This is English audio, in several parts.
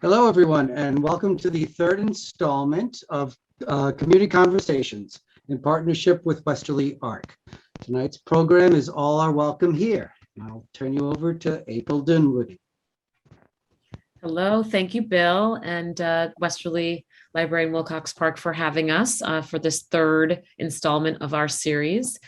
Hello, everyone, and welcome to the third installment of Community Conversations in partnership with Westerly ARC. Tonight's program is All Are Welcome Here. I'll turn you over to April Dinwoody. Hello, thank you, Bill, and Westerly Library in Wilcox Park for having us for this third installment of our series,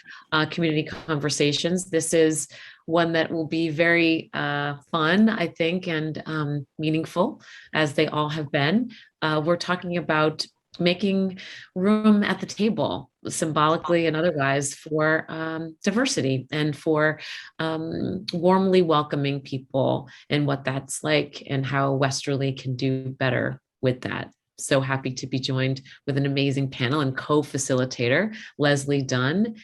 Community Conversations. This is one that will be very fun, I think, and meaningful, as they all have been. We're talking about making room at the table, symbolically and otherwise, for diversity and for warmly welcoming people and what that's like and how Westerly can do better with that. So happy to be joined with an amazing panel and co-facilitator. Leslie Dunn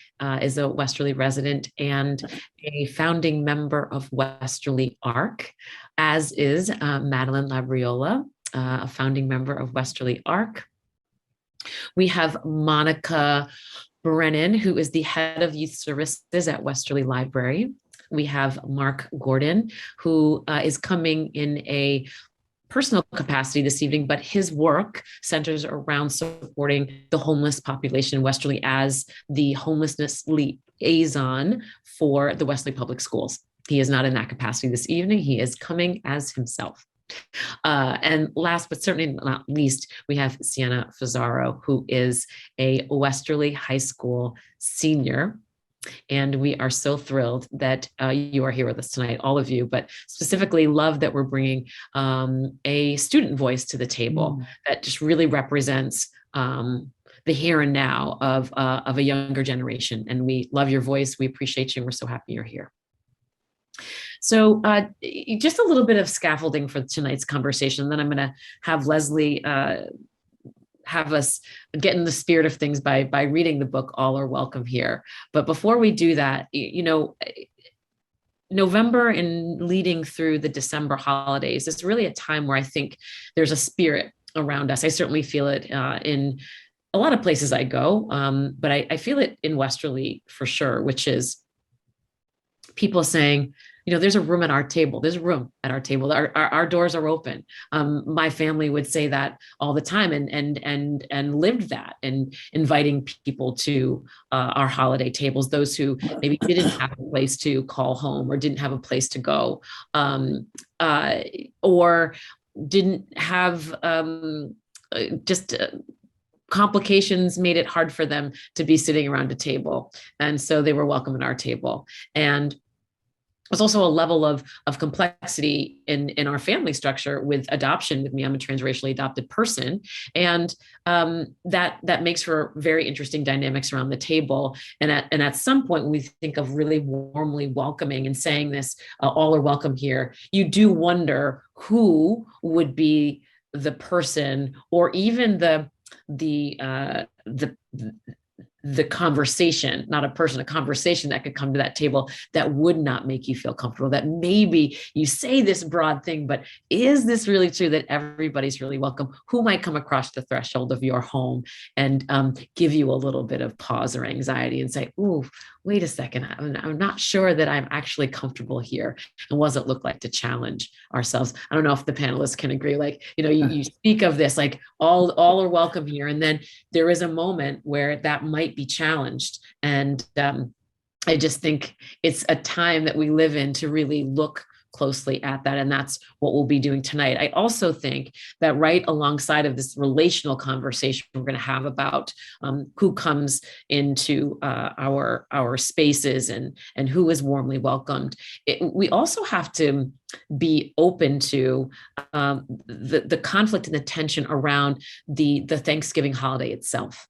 is a Westerly resident and a founding member of Westerly ARC, as is Madeline Labriola, a founding member of Westerly ARC. We have Monica Brennan, who is the head of youth services at Westerly Library. We have Mark Gordon, who is coming in a personal capacity this evening, but his work centers around supporting the homeless population in Westerly as the homelessness liaison for the Westerly Public Schools. He is not in that capacity this evening. He is coming as himself. And last but certainly not least, we have Sienna Fazzaro, who is a Westerly High School senior. And we are so thrilled that you are here with us tonight, all of you, but specifically love that we're bringing a student voice to the table that just really represents the here and now of a younger generation. And we love your voice. We appreciate you. And we're so happy you're here. So just a little bit of scaffolding for tonight's conversation. Then I'm going to have Leslie have us get in the spirit of things by reading the book, All Are Welcome Here. But before we do that, November and leading through the December holidays is really a time where I think there's a spirit around us. I certainly feel it in a lot of places I go, but I feel it in Westerly for sure, which is people saying, there's a room at our table. There's a room at our table. Our doors are open. My family would say that all the time and lived that, and inviting people to our holiday tables, those who maybe didn't have a place to call home or didn't have a place to go, or didn't have complications made it hard for them to be sitting around a table. And so they were welcome at our table. And there's also a level of complexity in our family structure with adoption. With me, I'm a transracially adopted person, and that makes for very interesting dynamics around the table. And at some point, when we think of really warmly welcoming and saying this, all are welcome here, you do wonder who would be the person, or even the conversation, not a person, a conversation that could come to that table that would not make you feel comfortable, that maybe you say this broad thing, but is this really true that everybody's really welcome? Who might come across the threshold of your home and give you a little bit of pause or anxiety and say, ooh, wait a second, I'm not sure that I'm actually comfortable here. And what does it look like to challenge ourselves? I don't know if the panelists can agree, you speak of this, like all are welcome here. And then there is a moment where that might be challenged. And I just think it's a time that we live in to really look closely at that. And that's what we'll be doing tonight. I also think that right alongside of this relational conversation we're going to have about who comes into our spaces and who is warmly welcomed, we also have to be open to the conflict and the tension around the Thanksgiving holiday itself.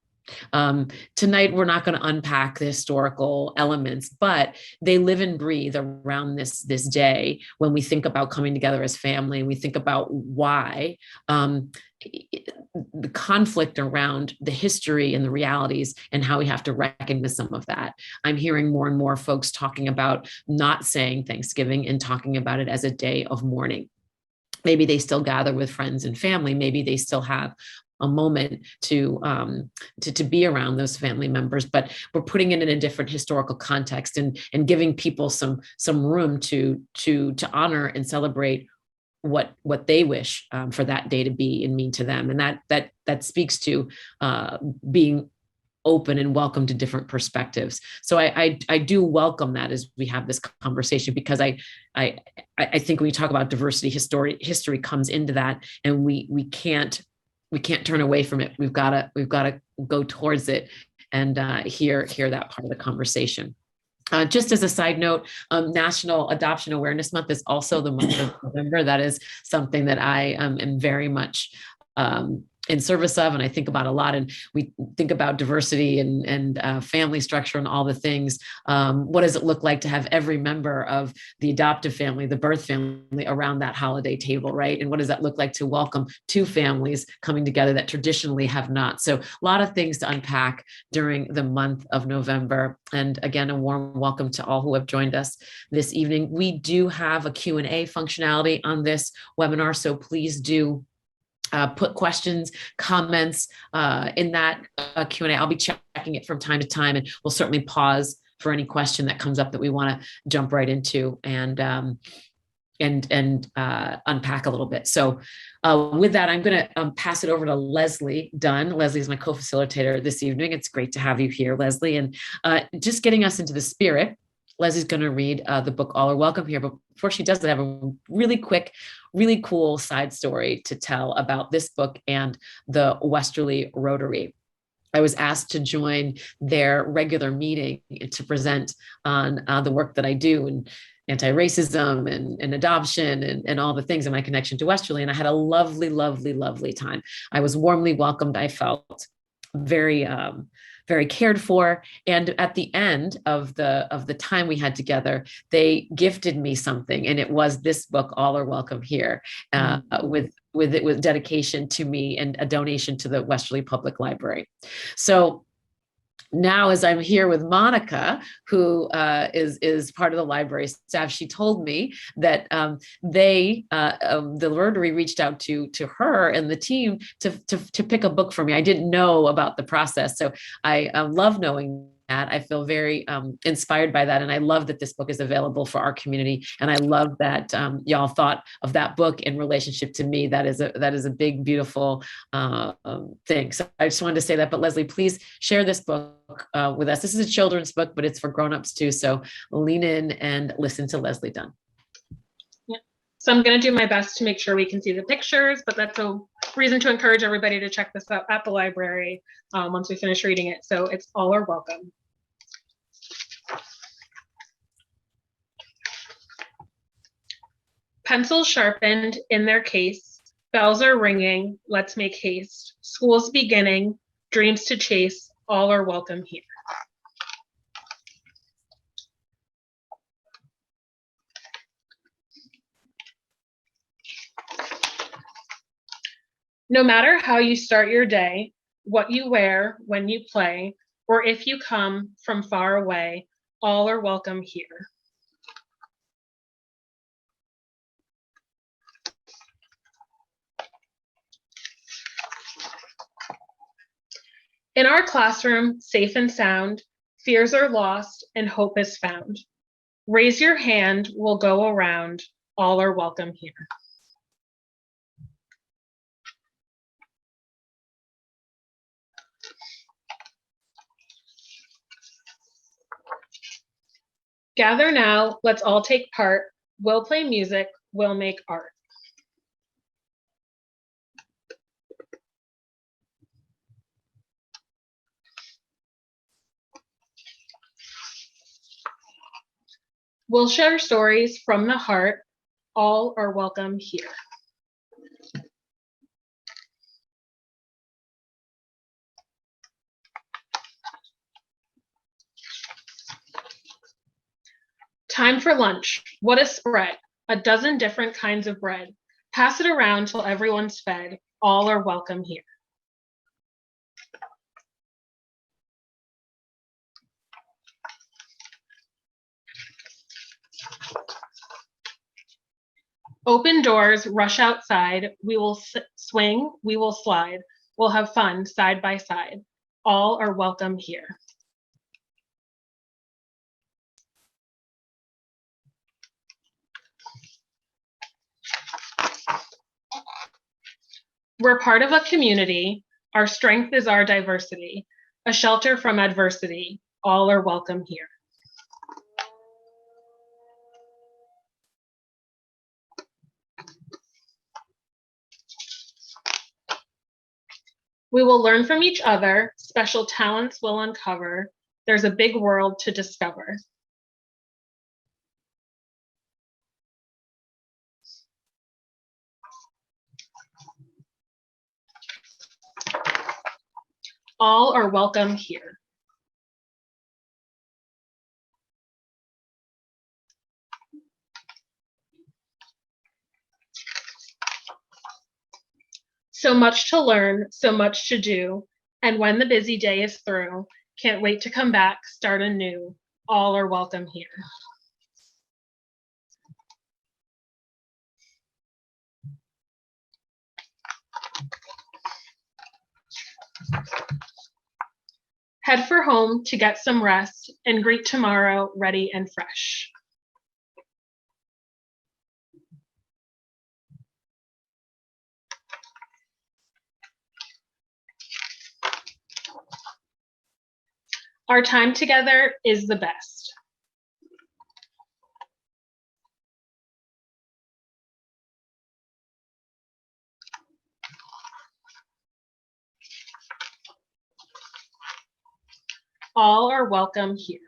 Tonight, we're not going to unpack the historical elements, but they live and breathe around this day when we think about coming together as family, and we think about why the conflict around the history and the realities and how we have to reckon with some of that. I'm hearing more and more folks talking about not saying Thanksgiving and talking about it as a day of mourning. Maybe they still gather with friends and family. Maybe they still have a moment to be around those family members, but we're putting it in a different historical context and giving people some room to honor and celebrate what they wish for that day to be and mean to them. And that speaks to being open and welcome to different perspectives. So I do welcome that as we have this conversation, because I think when we talk about diversity, history comes into that, and we can't turn away from it. We've got to go towards it and hear that part of the conversation. Just as a side note, National Adoption Awareness Month is also the month of November. That is something that I am very much in service of, and I think about a lot. And we think about diversity and family structure and all the things. What does it look like to have every member of the adoptive family, the birth family, around that holiday table, right? And what does that look like to welcome two families coming together that traditionally have not? So a lot of things to unpack during the month of November. And again, a warm welcome to all who have joined us this evening. We do have a Q&A functionality on this webinar, so please do put questions, comments in that Q&A. I'll be checking it from time to time, and we'll certainly pause for any question that comes up that we want to jump right into and unpack a little bit. So with that, I'm going to pass it over to Leslie Dunn. Leslie is my co-facilitator this evening. It's great to have you here, Leslie. And just getting us into the spirit, Leslie's going to read the book All Are Welcome Here. But before she does that, I have a really quick, really cool side story to tell about this book and the Westerly Rotary. I was asked to join their regular meeting to present on the work that I do and anti-racism and adoption and all the things in my connection to Westerly. And I had a lovely, lovely, lovely time. I was warmly welcomed. I felt very cared for. And at the end of the time we had together, they gifted me something. And it was this book, All Are Welcome Here, with dedication to me and a donation to the Westerly Public Library. So now, as I'm here with Monica, who is part of the library staff, she told me that the Rotary reached out to her and the team to pick a book for me. I didn't know about the process, so I love knowing that. I feel very inspired by that, and I love that this book is available for our community. And I love that y'all thought of that book in relationship to me. That is a big, beautiful thing. So I just wanted to say that. But Leslie, please share this book with us. This is a children's book, but it's for grown-ups too. So lean in and listen to Leslie Dunn. Yeah. So I'm going to do my best to make sure we can see the pictures, but that's a reason to encourage everybody to check this out at the library once we finish reading it. So it's All Are Welcome. Pencils sharpened in their case, bells are ringing, let's make haste. School's beginning, dreams to chase, all are welcome here. No matter how you start your day, what you wear when you play, or if you come from far away, all are welcome here. In our classroom, safe and sound, fears are lost and hope is found. Raise your hand, we'll go around, all are welcome here. Gather now, let's all take part. We'll play music, we'll make art. We'll share stories from the heart. All are welcome here. Time for lunch. What a spread. A dozen different kinds of bread. Pass it around till everyone's fed. All are welcome here. Open doors, rush outside. We will swing, we will slide. We'll have fun side by side. All are welcome here. We're part of a community. Our strength is our diversity, a shelter from adversity. All are welcome here. We will learn from each other. Special talents will uncover. There's a big world to discover. All are welcome here. So much to learn, so much to do. And when the busy day is through, can't wait to come back, start anew. All are welcome here. Head for home to get some rest and greet tomorrow ready and fresh. Our time together is the best. All are welcome here.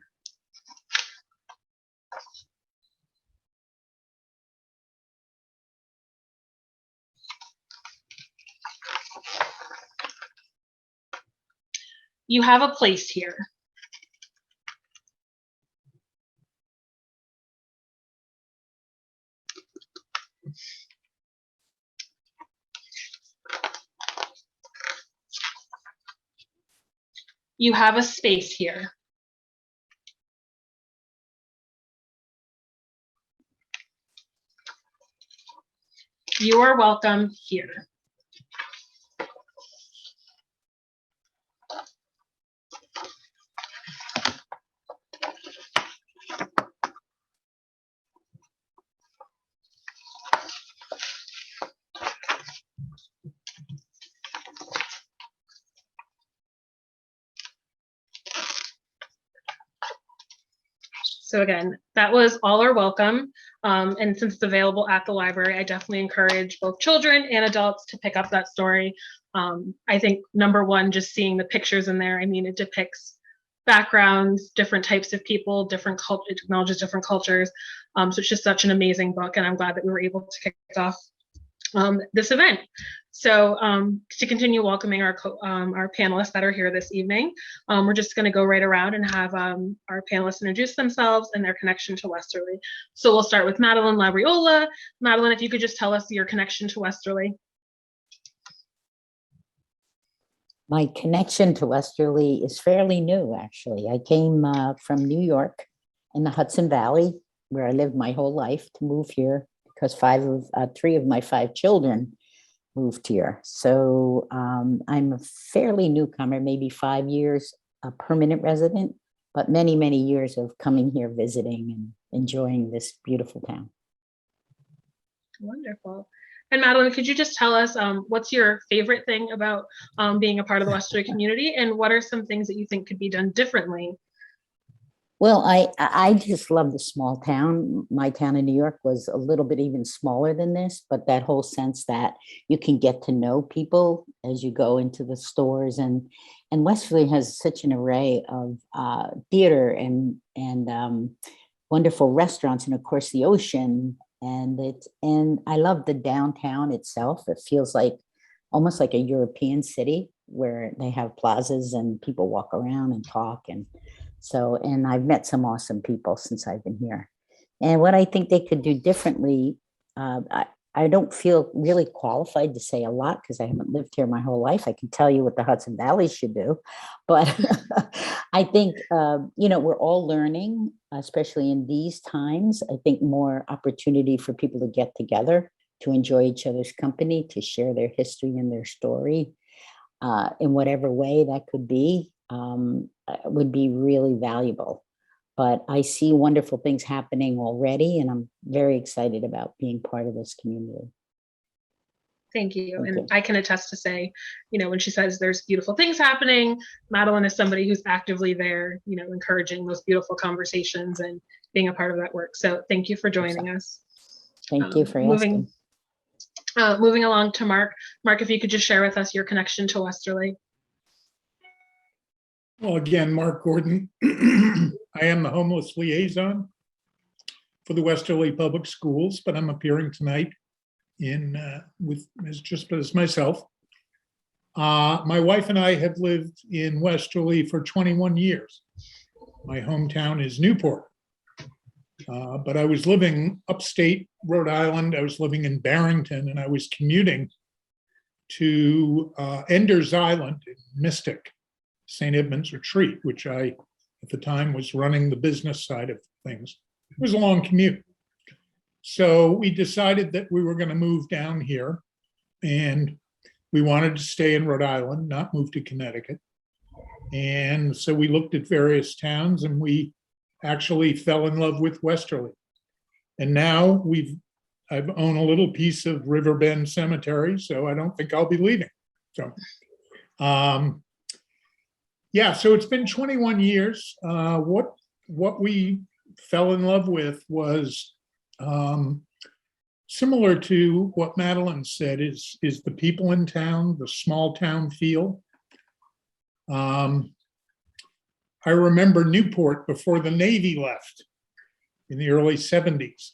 You have a place here. You have a space here. You are welcome here. So again, that was All Are Welcome. And since it's available at the library, I definitely encourage both children and adults to pick up that story. I think number one, just seeing the pictures in there, I mean, it depicts backgrounds, different types of people, different cultures, it acknowledges different cultures. So it's just such an amazing book, and I'm glad that we were able to kick off this event. So to continue welcoming our panelists that are here this evening, we're just going to go right around and have our panelists introduce themselves and their connection to Westerly. So we'll start with Madeline Labriola. Madeline, if you could just tell us your connection to Westerly. My connection to Westerly is fairly new, actually. I came from New York in the Hudson Valley, where I lived my whole life, to move here because three of my 5 children moved here. So I'm a fairly newcomer, maybe 5 years a permanent resident, but many, many years of coming here, visiting and enjoying this beautiful town. Wonderful. And Madeline, could you just tell us what's your favorite thing about being a part of the Westerly community, and what are some things that you think could be done differently? Well, I just love the small town. My town in New York was a little bit even smaller than this, but that whole sense that you can get to know people as you go into the stores, and Westerly has such an array of theater and wonderful restaurants, and of course the ocean. And I love the downtown itself. It feels like almost like a European city where they have plazas and people walk around and talk. And I've met some awesome people since I've been here. And what I think they could do differently, I don't feel really qualified to say a lot because I haven't lived here my whole life. I can tell you what the Hudson Valley should do, but I think, we're all learning, especially in these times. I think more opportunity for people to get together, to enjoy each other's company, to share their history and their story in whatever way that could be. Would be really valuable. But I see wonderful things happening already, and I'm very excited about being part of this community. Thank you. Thank And you. I can attest to say, when she says there's beautiful things happening, Madeline is somebody who's actively there, encouraging those beautiful conversations and being a part of that work. So thank you for joining us. Thank you for moving, asking. moving along to Mark. Mark, if you could just share with us your connection to Westerly. Well, again, Mark Gordon. I am the homeless liaison for the Westerly Public Schools, but I'm appearing tonight as myself. My wife and I have lived in Westerly for 21 years. My hometown is Newport, but I was living upstate Rhode Island. I was living in Barrington, and I was commuting to Ender's Island in Mystic, St. Edmund's Retreat, which I, at the time, was running the business side of things. It was a long commute. So we decided that we were going to move down here, and we wanted to stay in Rhode Island, not move to Connecticut. And so we looked at various towns, and we actually fell in love with Westerly. And now I've owned a little piece of Riverbend Cemetery, so I don't think I'll be leaving. So, yeah, so it's been 21 years. What we fell in love with was similar to what Madeline said, is the people in town, the small town feel. I remember Newport before the Navy left in the early 70s,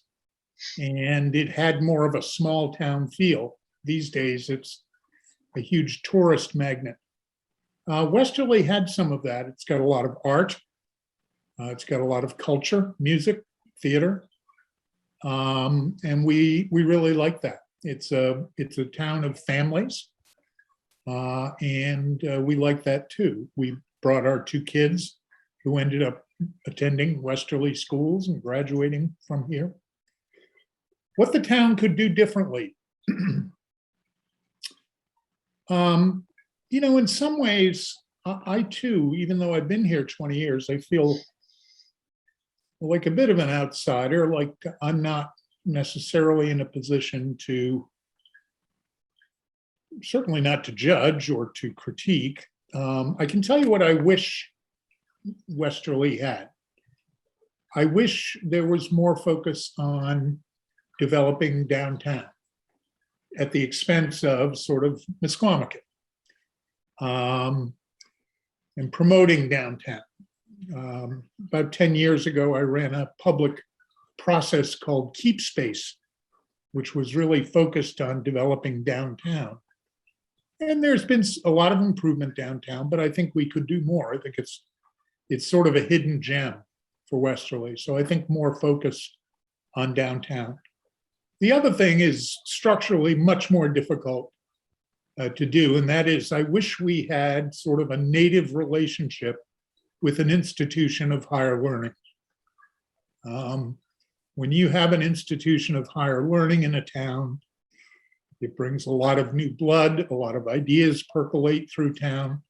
and it had more of a small town feel. These days, it's a huge tourist magnet. Westerly had some of that. It's got a lot of art. It's got a lot of culture, music, theater. And we really like that. It's a town of families. And we like that too. We brought our 2 kids who ended up attending Westerly schools and graduating from here. What the town could do differently. In some ways, I too, even though I've been here 20 years, I feel like a bit of an outsider, like I'm not necessarily in a position to, certainly not to judge or to critique. I can tell you what I wish Westerly had. I wish there was more focus on developing downtown at the expense of sort of Misquamicut, and promoting downtown. About 10 years ago, I ran a public process called Keep Space, which was really focused on developing downtown. And there's been a lot of improvement downtown, but I think we could do more. I think it's sort of a hidden gem for Westerly. So I think more focus on downtown. The other thing is structurally much more difficult to do, and that is I wish we had sort of a native relationship with an institution of higher learning. When you have an institution of higher learning in a town, it brings a lot of new blood, a lot of ideas percolate through town.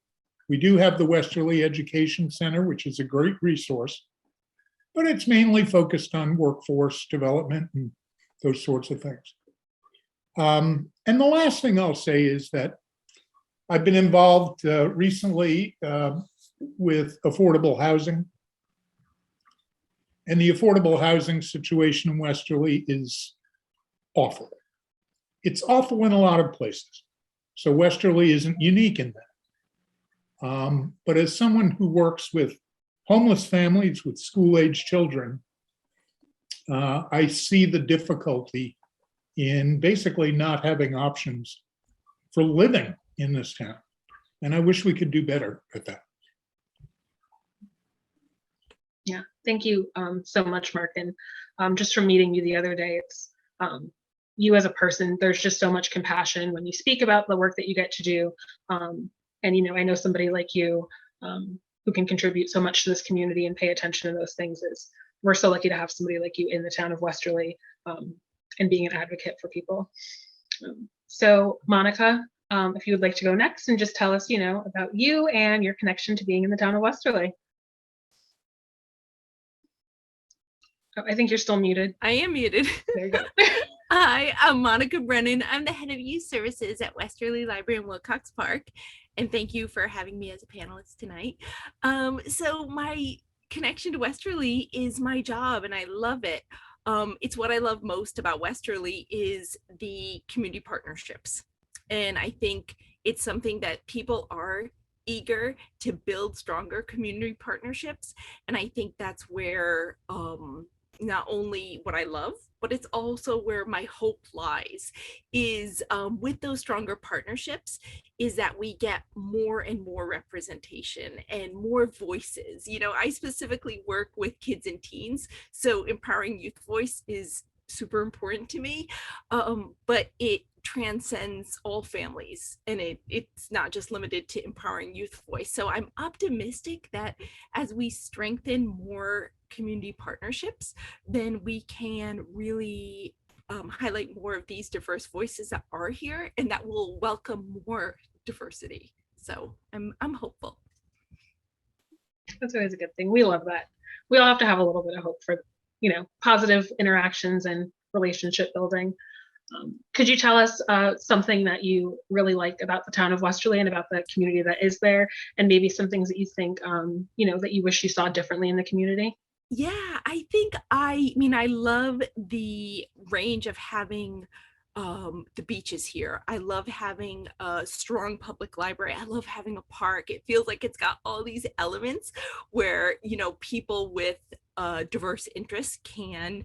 We do have the Westerly Education Center, which is a great resource, but it's mainly focused on workforce development and those sorts of things. And the last thing I'll say is that I've been involved recently with affordable housing. And the affordable housing situation in Westerly is awful. It's awful in a lot of places. So Westerly isn't unique in that. But as someone who works with homeless families with school-age children, I see the difficulty in basically not having options for living in this town. And I wish we could do better at that. Yeah, thank you so much, Mark. And just from meeting you the other day, it's you as a person, there's just so much compassion when you speak about the work that you get to do. And, I know somebody like you who can contribute so much to this community and pay attention to those things. We're so lucky to have somebody like you in the town of Westerly and being an advocate for people. So Monica, if you would like to go next and just tell us, about you and your connection to being in the town of Westerly. Oh, I think you're still muted. I am muted. There you go. Hi, I'm Monica Brennan. I'm the head of youth services at Westerly Library in Wilcox Park. And thank you for having me as a panelist tonight. So my connection to Westerly is my job and I love it. It's what I love most about Westerly is the community partnerships. And I think it's something that people are eager to build stronger community partnerships. And I think that's where not only what I love, but it's also where my hope lies is with those stronger partnerships is that we get more and more representation and more voices. You know, I specifically work with kids and teens, so empowering youth voice is super important to me, but it transcends all families and it's not just limited to empowering youth voice. So I'm optimistic that as we strengthen more community partnerships, then we can really highlight more of these diverse voices that are here and that will welcome more diversity. So I'm hopeful. That's always a good thing. We love that. We all have to have a little bit of hope for, positive interactions and relationship building. Could you tell us something that you really like about the town of Westerly and about the community that is there, and maybe some things that you think, that you wish you saw differently in the community? Yeah, I think I love the range of having the beaches here. I love having a strong public library. I love having a park. It feels like it's got all these elements where, people with diverse interests can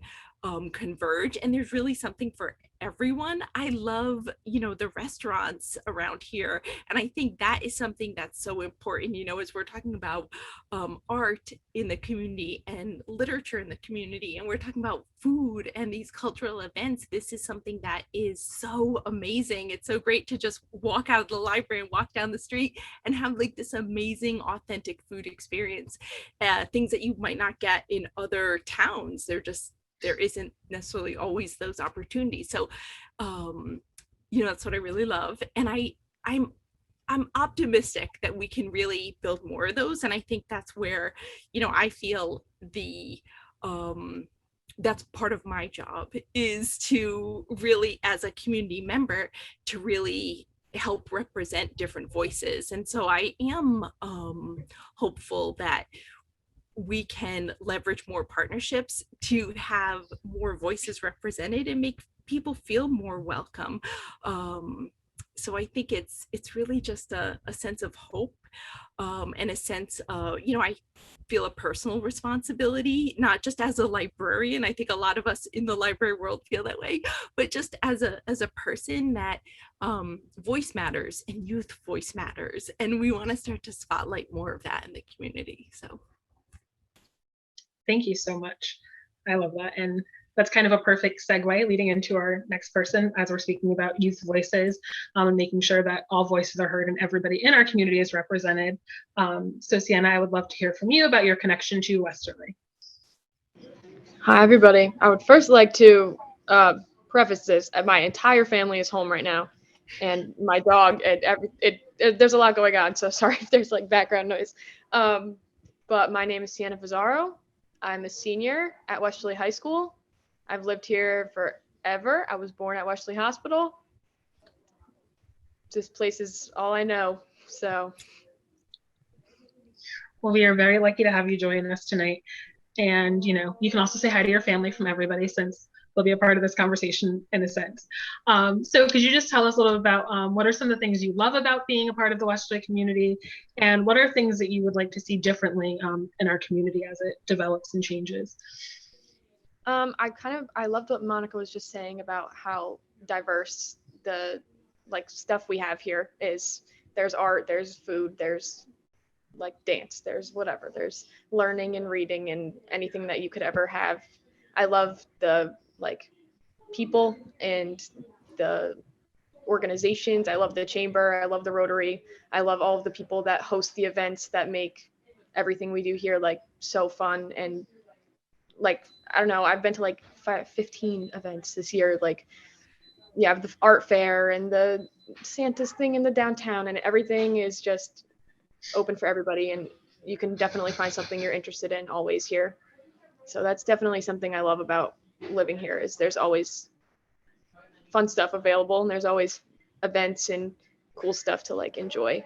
converge, and there's really something for everyone. I love, the restaurants around here, and I think that is something that's so important, as we're talking about art in the community and literature in the community, and we're talking about food and these cultural events. This is something that is so amazing. It's so great to just walk out of the library and walk down the street and have like this amazing authentic food experience, things that you might not get in other towns. There isn't necessarily always those opportunities. So, that's what I really love. And I'm optimistic that we can really build more of those. And I think that's where, I feel that's part of my job is to really, as a community member, to really help represent different voices. And so I am hopeful that we can leverage more partnerships to have more voices represented and make people feel more welcome. So I think it's really just a sense of hope and a sense of, I feel a personal responsibility, not just as a librarian. I think a lot of us in the library world feel that way, but just as a person that voice matters and youth voice matters. And we want to start to spotlight more of that in the community. So. Thank you so much. I love that. And that's kind of a perfect segue leading into our next person as we're speaking about youth voices and making sure that all voices are heard and everybody in our community is represented. So Sienna, I would love to hear from you about your connection to Westerly. Hi, everybody. I would first like to preface this. My entire family is home right now, and my dog, there's a lot going on, so sorry if there's like background noise. But my name is Siena Fazzaro. I'm a senior at Westerly High School. I've lived here forever. I was born at Westerly Hospital. This place is all I know, so. Well, we are very lucky to have you join us tonight. And, you can also say hi to your family from everybody since they'll be a part of this conversation in a sense. So could you just tell us a little about what are some of the things you love about being a part of the Westerly community, and what are things that you would like to see differently in our community as it develops and changes? I loved what Monica was just saying about how diverse the stuff we have here is. There's art, there's food, there's like dance, there's whatever, there's learning and reading and anything that you could ever have. I love the people and the organizations. I love the chamber. I love the Rotary. I love all of the people that host the events that make everything we do here so fun. And I don't know, I've been to 15 events this year. You have the art fair and the Santa's thing in the downtown, and everything is just open for everybody. And you can definitely find something you're interested in always here. So that's definitely something I love about living here is there's always fun stuff available, and there's always events and cool stuff to like enjoy.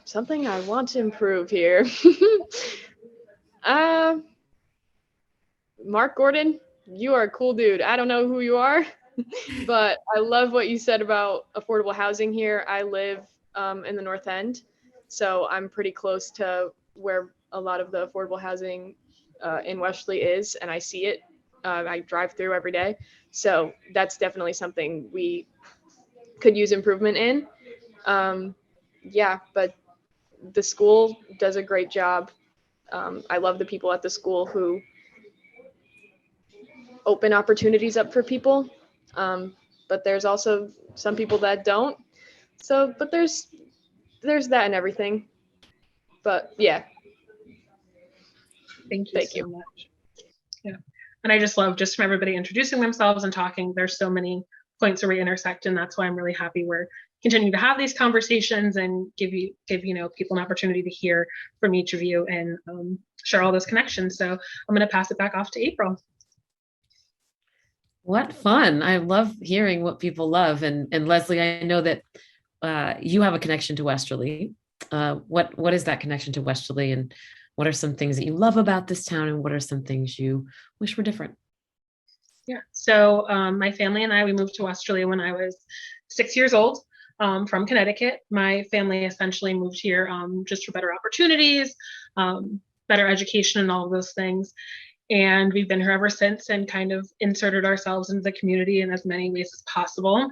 Something I want to improve here. Mark Gordon, you are a cool dude. I don't know who you are, but I love what you said about affordable housing here. I live in the North End, so I'm pretty close to where a lot of the affordable housing in Westerly is, and I see it. I drive through every day, so that's definitely something we could use improvement in. Yeah, but the school does a great job. I love the people at the school who open opportunities up for people. But there's also some people that don't. So, but there's that and everything. But yeah, Thank you Thank so you. much. Yeah. And I just love just from everybody introducing themselves and talking. There's so many points where we intersect, and that's why I'm really happy we're continuing to have these conversations and give people an opportunity to hear from each of you and share all those connections. So I'm going to pass it back off to April. What fun. I love hearing what people love. And Leslie, I know that you have a connection to Westerly. What is that connection to Westerly, and what are some things that you love about this town, and what are some things you wish were different? Yeah, so my family and we moved to Westerly when I was 6 years old from Connecticut. My family essentially moved here just for better opportunities, better education, and all of those things. And we've been here ever since and kind of inserted ourselves into the community in as many ways as possible.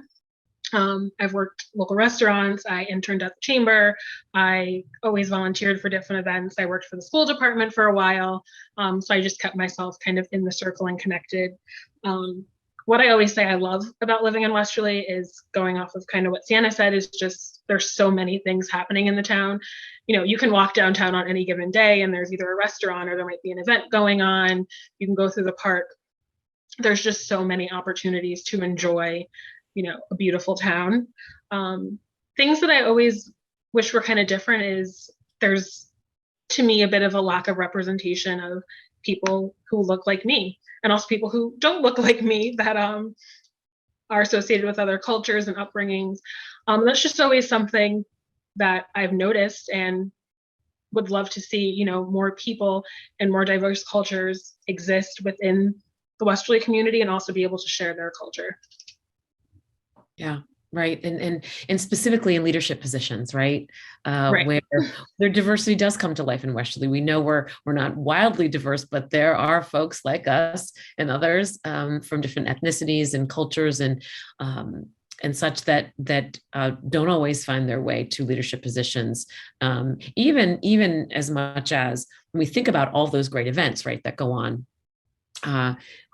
I've worked local restaurants. I interned at the chamber. I always volunteered for different events. I worked for the school department for a while. So I just kept myself kind of in the circle and connected. What I always say I love about living in Westerly is going off of kind of what Sienna said, is just there's so many things happening in the town. You can walk downtown on any given day and there's either a restaurant or there might be an event going on. You can go through the park. There's just so many opportunities to enjoy a beautiful town. Things that I always wish were kind of different is there's, to me, a bit of a lack of representation of people who look like me, and also people who don't look like me that are associated with other cultures and upbringings. That's just always something that I've noticed and would love to see, more people and more diverse cultures exist within the Westerly community and also be able to share their culture. Yeah, right. And specifically in leadership positions, right? Right. Where their diversity does come to life in Westerly. We know we're not wildly diverse, but there are folks like us and others from different ethnicities and cultures and such that don't always find their way to leadership positions. Even as much as when we think about all those great events, right, that go on.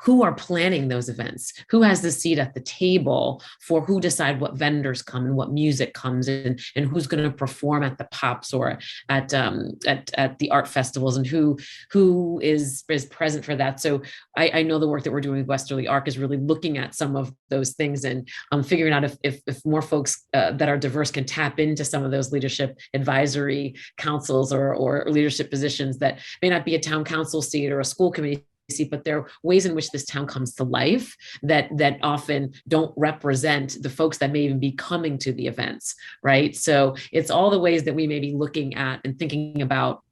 Who are planning those events? Who has the seat at the table for who decide what vendors come and what music comes in, and who's going to perform at the Pops or at the art festivals, and who is present for that. So I know the work that we're doing with Westerly Arc is really looking at some of those things and figuring out if more folks that are diverse can tap into some of those leadership advisory councils or leadership positions that may not be a town council seat or a school committee seat, but there are ways in which this town comes to life that often don't represent the folks that may even be coming to the events, right? So it's all the ways that we may be looking at and thinking about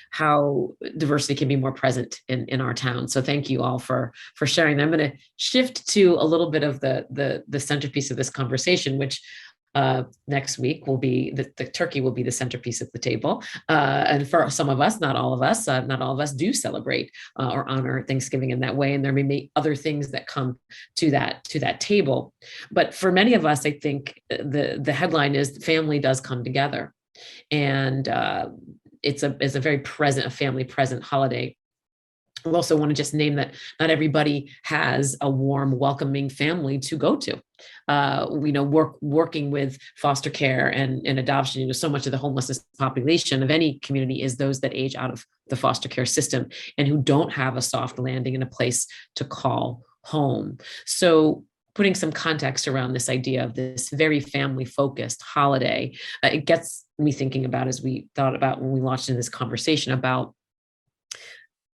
how diversity can be more present in our town. So thank you all for sharing that. I'm going to shift to a little bit of the centerpiece of this conversation, which next week will be the turkey will be the centerpiece of the table. And for some of us, not all of us do celebrate or honor Thanksgiving in that way. And there may be other things that come to that table. But for many of us, I think the headline is family does come together. And it's a very present, a family present holiday. I also want to just name that not everybody has a warm, welcoming family to go to. Working with foster care and adoption, so much of the homelessness population of any community is those that age out of the foster care system and who don't have a soft landing and a place to call home. So putting some context around this idea of this very family-focused holiday, it gets me thinking about, as we thought about when we launched in this conversation, about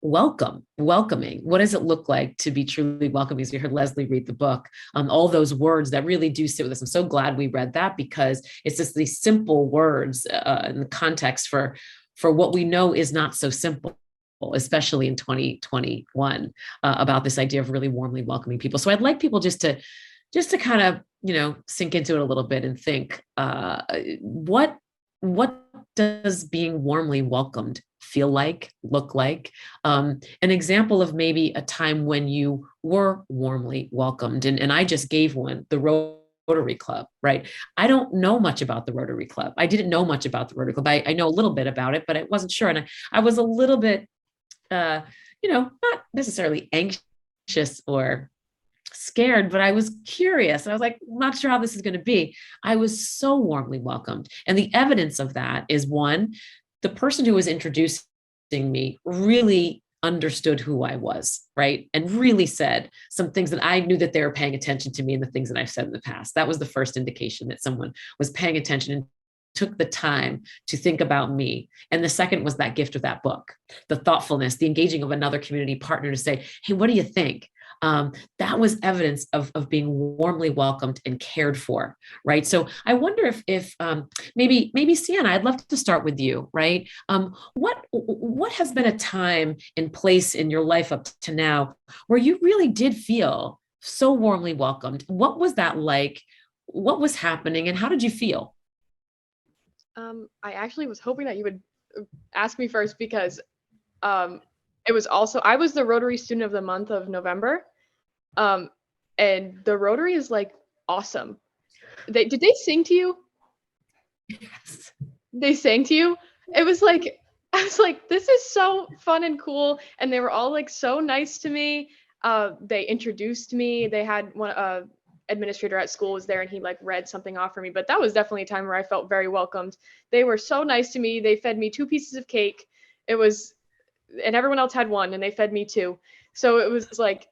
welcoming. What does it look like to be truly welcoming? As we heard Leslie read the book, all those words that really do sit with us. I'm so glad we read that, because it's just these simple words in the context for what we know is not so simple, especially in 2021, about this idea of really warmly welcoming people. So I'd like people just to kind of, sink into it a little bit and think, what does being warmly welcomed feel like, look like? An example of maybe a time when you were warmly welcomed. And I just gave one, the Rotary Club, right? I don't know much about the Rotary Club. I didn't know much about the Rotary Club. I know a little bit about it, but I wasn't sure. And I was a little bit, not necessarily anxious or scared, but I was curious. I was like, not sure how this is going to be. I was so warmly welcomed. And the evidence of that is, one, the person who was introducing me really understood who I was, right? And really said some things that I knew that they were paying attention to me and the things that I've said in the past. That was the first indication that someone was paying attention and took the time to think about me. And the second was that gift of that book, the thoughtfulness, the engaging of another community partner to say, hey, what do you think? That was evidence of being warmly welcomed and cared for, right? So I wonder if maybe Sienna, I'd love to start with you, right? What has been a time and place in your life up to now where you really did feel so warmly welcomed? What was that like? What was happening, and how did you feel? I actually was hoping that you would ask me first, because it was also, I was the Rotary Student of the Month of November. And the Rotary is like awesome. Did they sing to you? Yes. They sang to you? It was like, I was like, this is so fun and cool. And they were all like so nice to me. They introduced me. They had one administrator at school was there, and he like read something off for me. But that was definitely a time where I felt very welcomed. They were so nice to me. They fed me 2 pieces of cake. And everyone else had one, and they fed me 2. So it was like,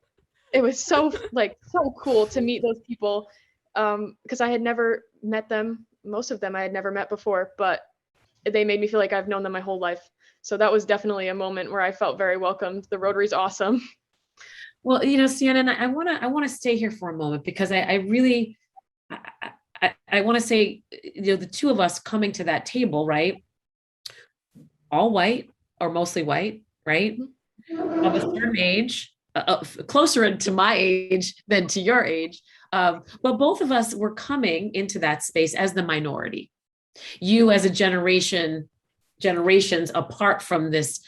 it was so so cool to meet those people, because I had never met them. Most of them I had never met before, but they made me feel like I've known them my whole life. So that was definitely a moment where I felt very welcomed. The Rotary's awesome. Well, Sienna, and I want to stay here for a moment, because I really want to say, the two of us coming to that table, right? All white or mostly white, right? Of a certain age, closer to my age than to your age. But both of us were coming into that space as the minority. You as a generations apart from this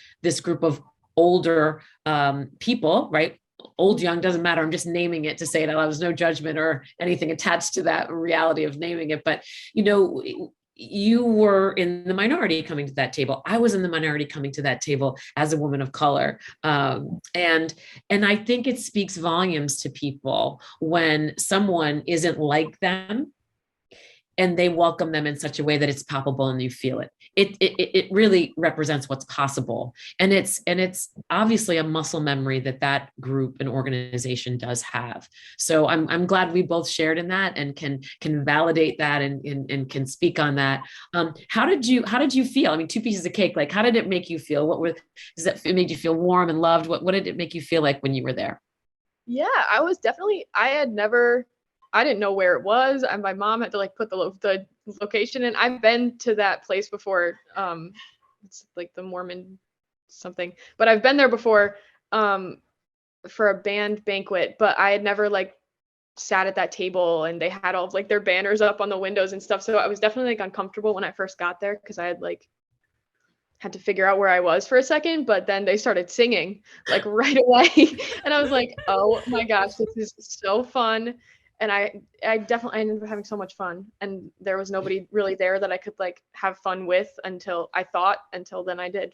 group of older people, right? Old, young, doesn't matter. I'm just naming it to say it out loud. There's no judgment or anything attached to that reality of naming it. But, you were in the minority coming to that table. I was in the minority coming to that table as a woman of color. And I think it speaks volumes to people when someone isn't like them and they welcome them in such a way that it's palpable and you feel it. It really represents what's possible. And it's obviously a muscle memory that group and organization does have. So I'm glad we both shared in that and can validate that and can speak on that. How did you feel? I mean, 2 pieces of cake, like, how did it make you feel? It made you feel warm and loved? What did it make you feel like when you were there? Yeah, I didn't know where it was, and my mom had to like put the location in. I've been to that place before. It's like the Mormon something, but I've been there before for a band banquet, but I had never like sat at that table, and they had all of like their banners up on the windows and stuff. So I was definitely like uncomfortable when I first got there, because I had to figure out where I was for a second, but then they started singing like right away. And I was like, oh my gosh, this is so fun. And I ended up having so much fun, and there was nobody really there that I could like have fun with until then I did.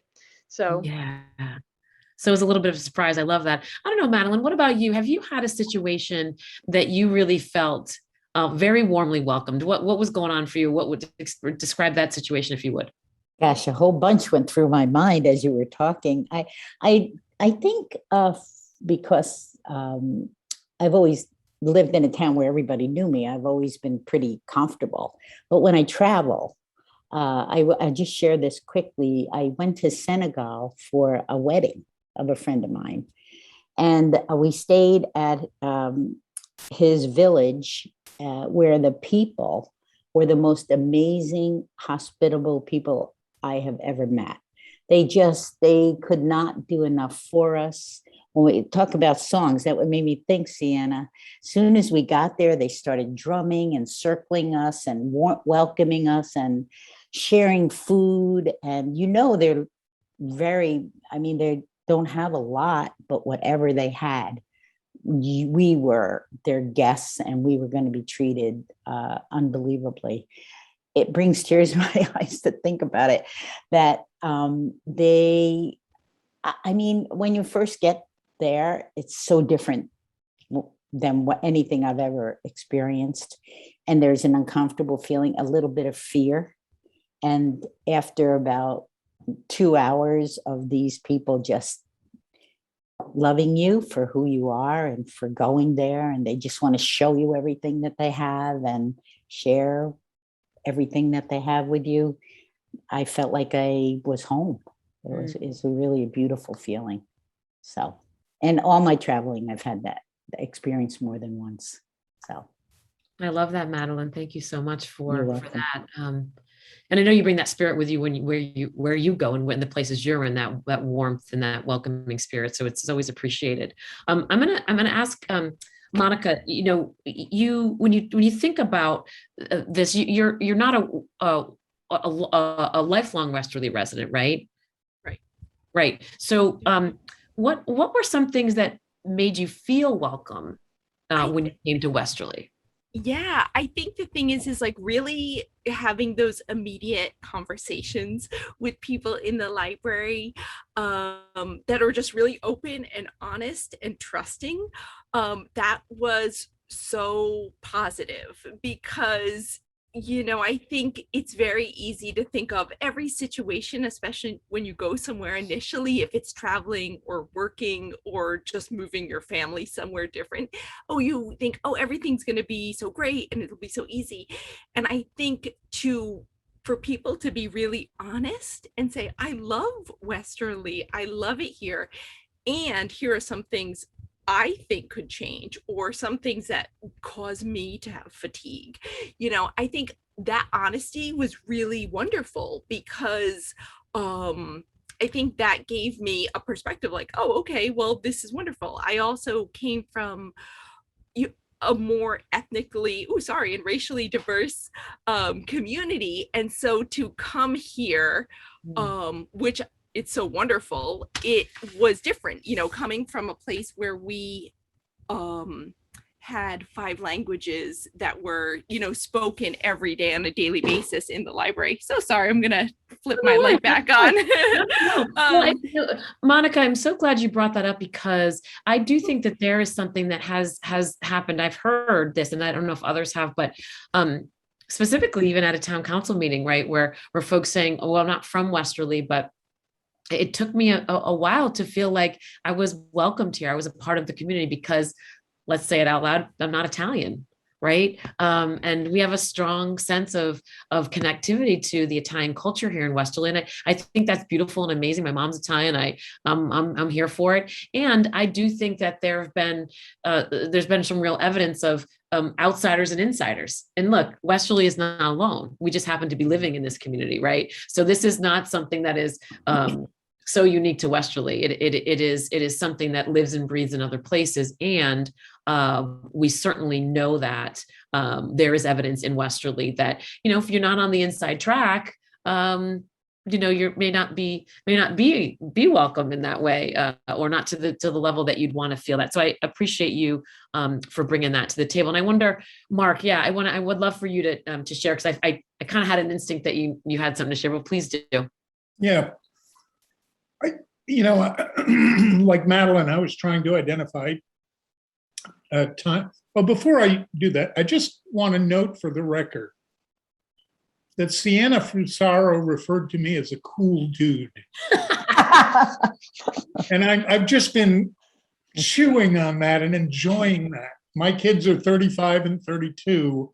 So Yeah. So it was a little bit of a surprise. I love that. I don't know, Madeline, what about you? Have you had a situation that you really felt very warmly welcomed? What was going on for you? What would describe that situation, if you would? Gosh, a whole bunch went through my mind as you were talking. I think because I've always lived in a town where everybody knew me, I've always been pretty comfortable. But when I travel, I just share this quickly. I went to Senegal for a wedding, of a friend of mine. And we stayed at his village where the people were the most amazing, hospitable people I have ever met. They could not do enough for us. When we talk about songs, that would make me think, Sienna, as soon as we got there, they started drumming and circling us and welcoming us and sharing food. And they're they don't have a lot, but whatever they had, we were their guests and we were going to be treated unbelievably. It brings tears to my eyes to think about it, that when you first get there, it's so different than anything I've ever experienced. And there's an uncomfortable feeling, a little bit of fear. And after about 2 hours of these people just loving you for who you are and for going there, and they just want to show you everything that they have and share everything that they have with you, I felt like I was home. It's really a beautiful feeling. So, and all my traveling, I've had that experience more than once. So I love that, Madeline. Thank you so much You're for welcome. that. And I know you bring that spirit with you where you go and when the places you're in, that warmth and that welcoming spirit. So it's always appreciated. I'm gonna ask Monica. When you think about this, you're not a lifelong Westerly resident, right? Right. Right. So what were some things that made you feel welcome when you came to Westerly? Yeah, I think the thing is like really having those immediate conversations with people in the library that are just really open and honest and trusting. That was so positive because I think it's very easy to think of every situation, especially when you go somewhere initially, if it's traveling or working or just moving your family somewhere different. Oh, you think, oh, everything's going to be so great and it'll be so easy. And I think for people to be really honest and say, I love Westerly, I love it here. And here are some things I think could change, or some things that cause me to have fatigue. I think that honesty was really wonderful because I think that gave me a perspective like, oh, okay, well, this is wonderful. I also came from a more ethnically, and racially diverse community. And so to come here, which it's so wonderful, it was different, coming from a place where we had 5 languages that were, spoken every day on a daily basis in the library. So sorry, I'm gonna flip my light back on. Monica, I'm so glad you brought that up because I do think that there is something that has happened. I've heard this, and I don't know if others have, but specifically even at a town council meeting, right, where folks saying, oh, I'm not from Westerly, but it took me a while to feel like I was welcomed here. I was a part of the community because, let's say it out loud, I'm not Italian, right? And we have a strong sense of connectivity to the Italian culture here in Westerly. And I think that's beautiful and amazing. My mom's Italian. I'm here for it. And I do think that there's been some real evidence of outsiders and insiders. And look, Westerly is not alone. We just happen to be living in this community, right? So this is not something that is so unique to Westerly. It is something that lives and breathes in other places. And we certainly know that there is evidence in Westerly that, if you're not on the inside track, you may not be welcome in that way, or not to the level that you'd want to feel that. So I appreciate you for bringing that to the table. And I wonder, Mark, I would love for you to share, because I kind of had an instinct that you had something to share, but please do. Yeah. Like Madeline, I was trying to identify time. Well, before I do that, I just want to note for the record that Sienna Fazzaro referred to me as a cool dude. And I've just been chewing on that and enjoying that. My kids are 35 and 32,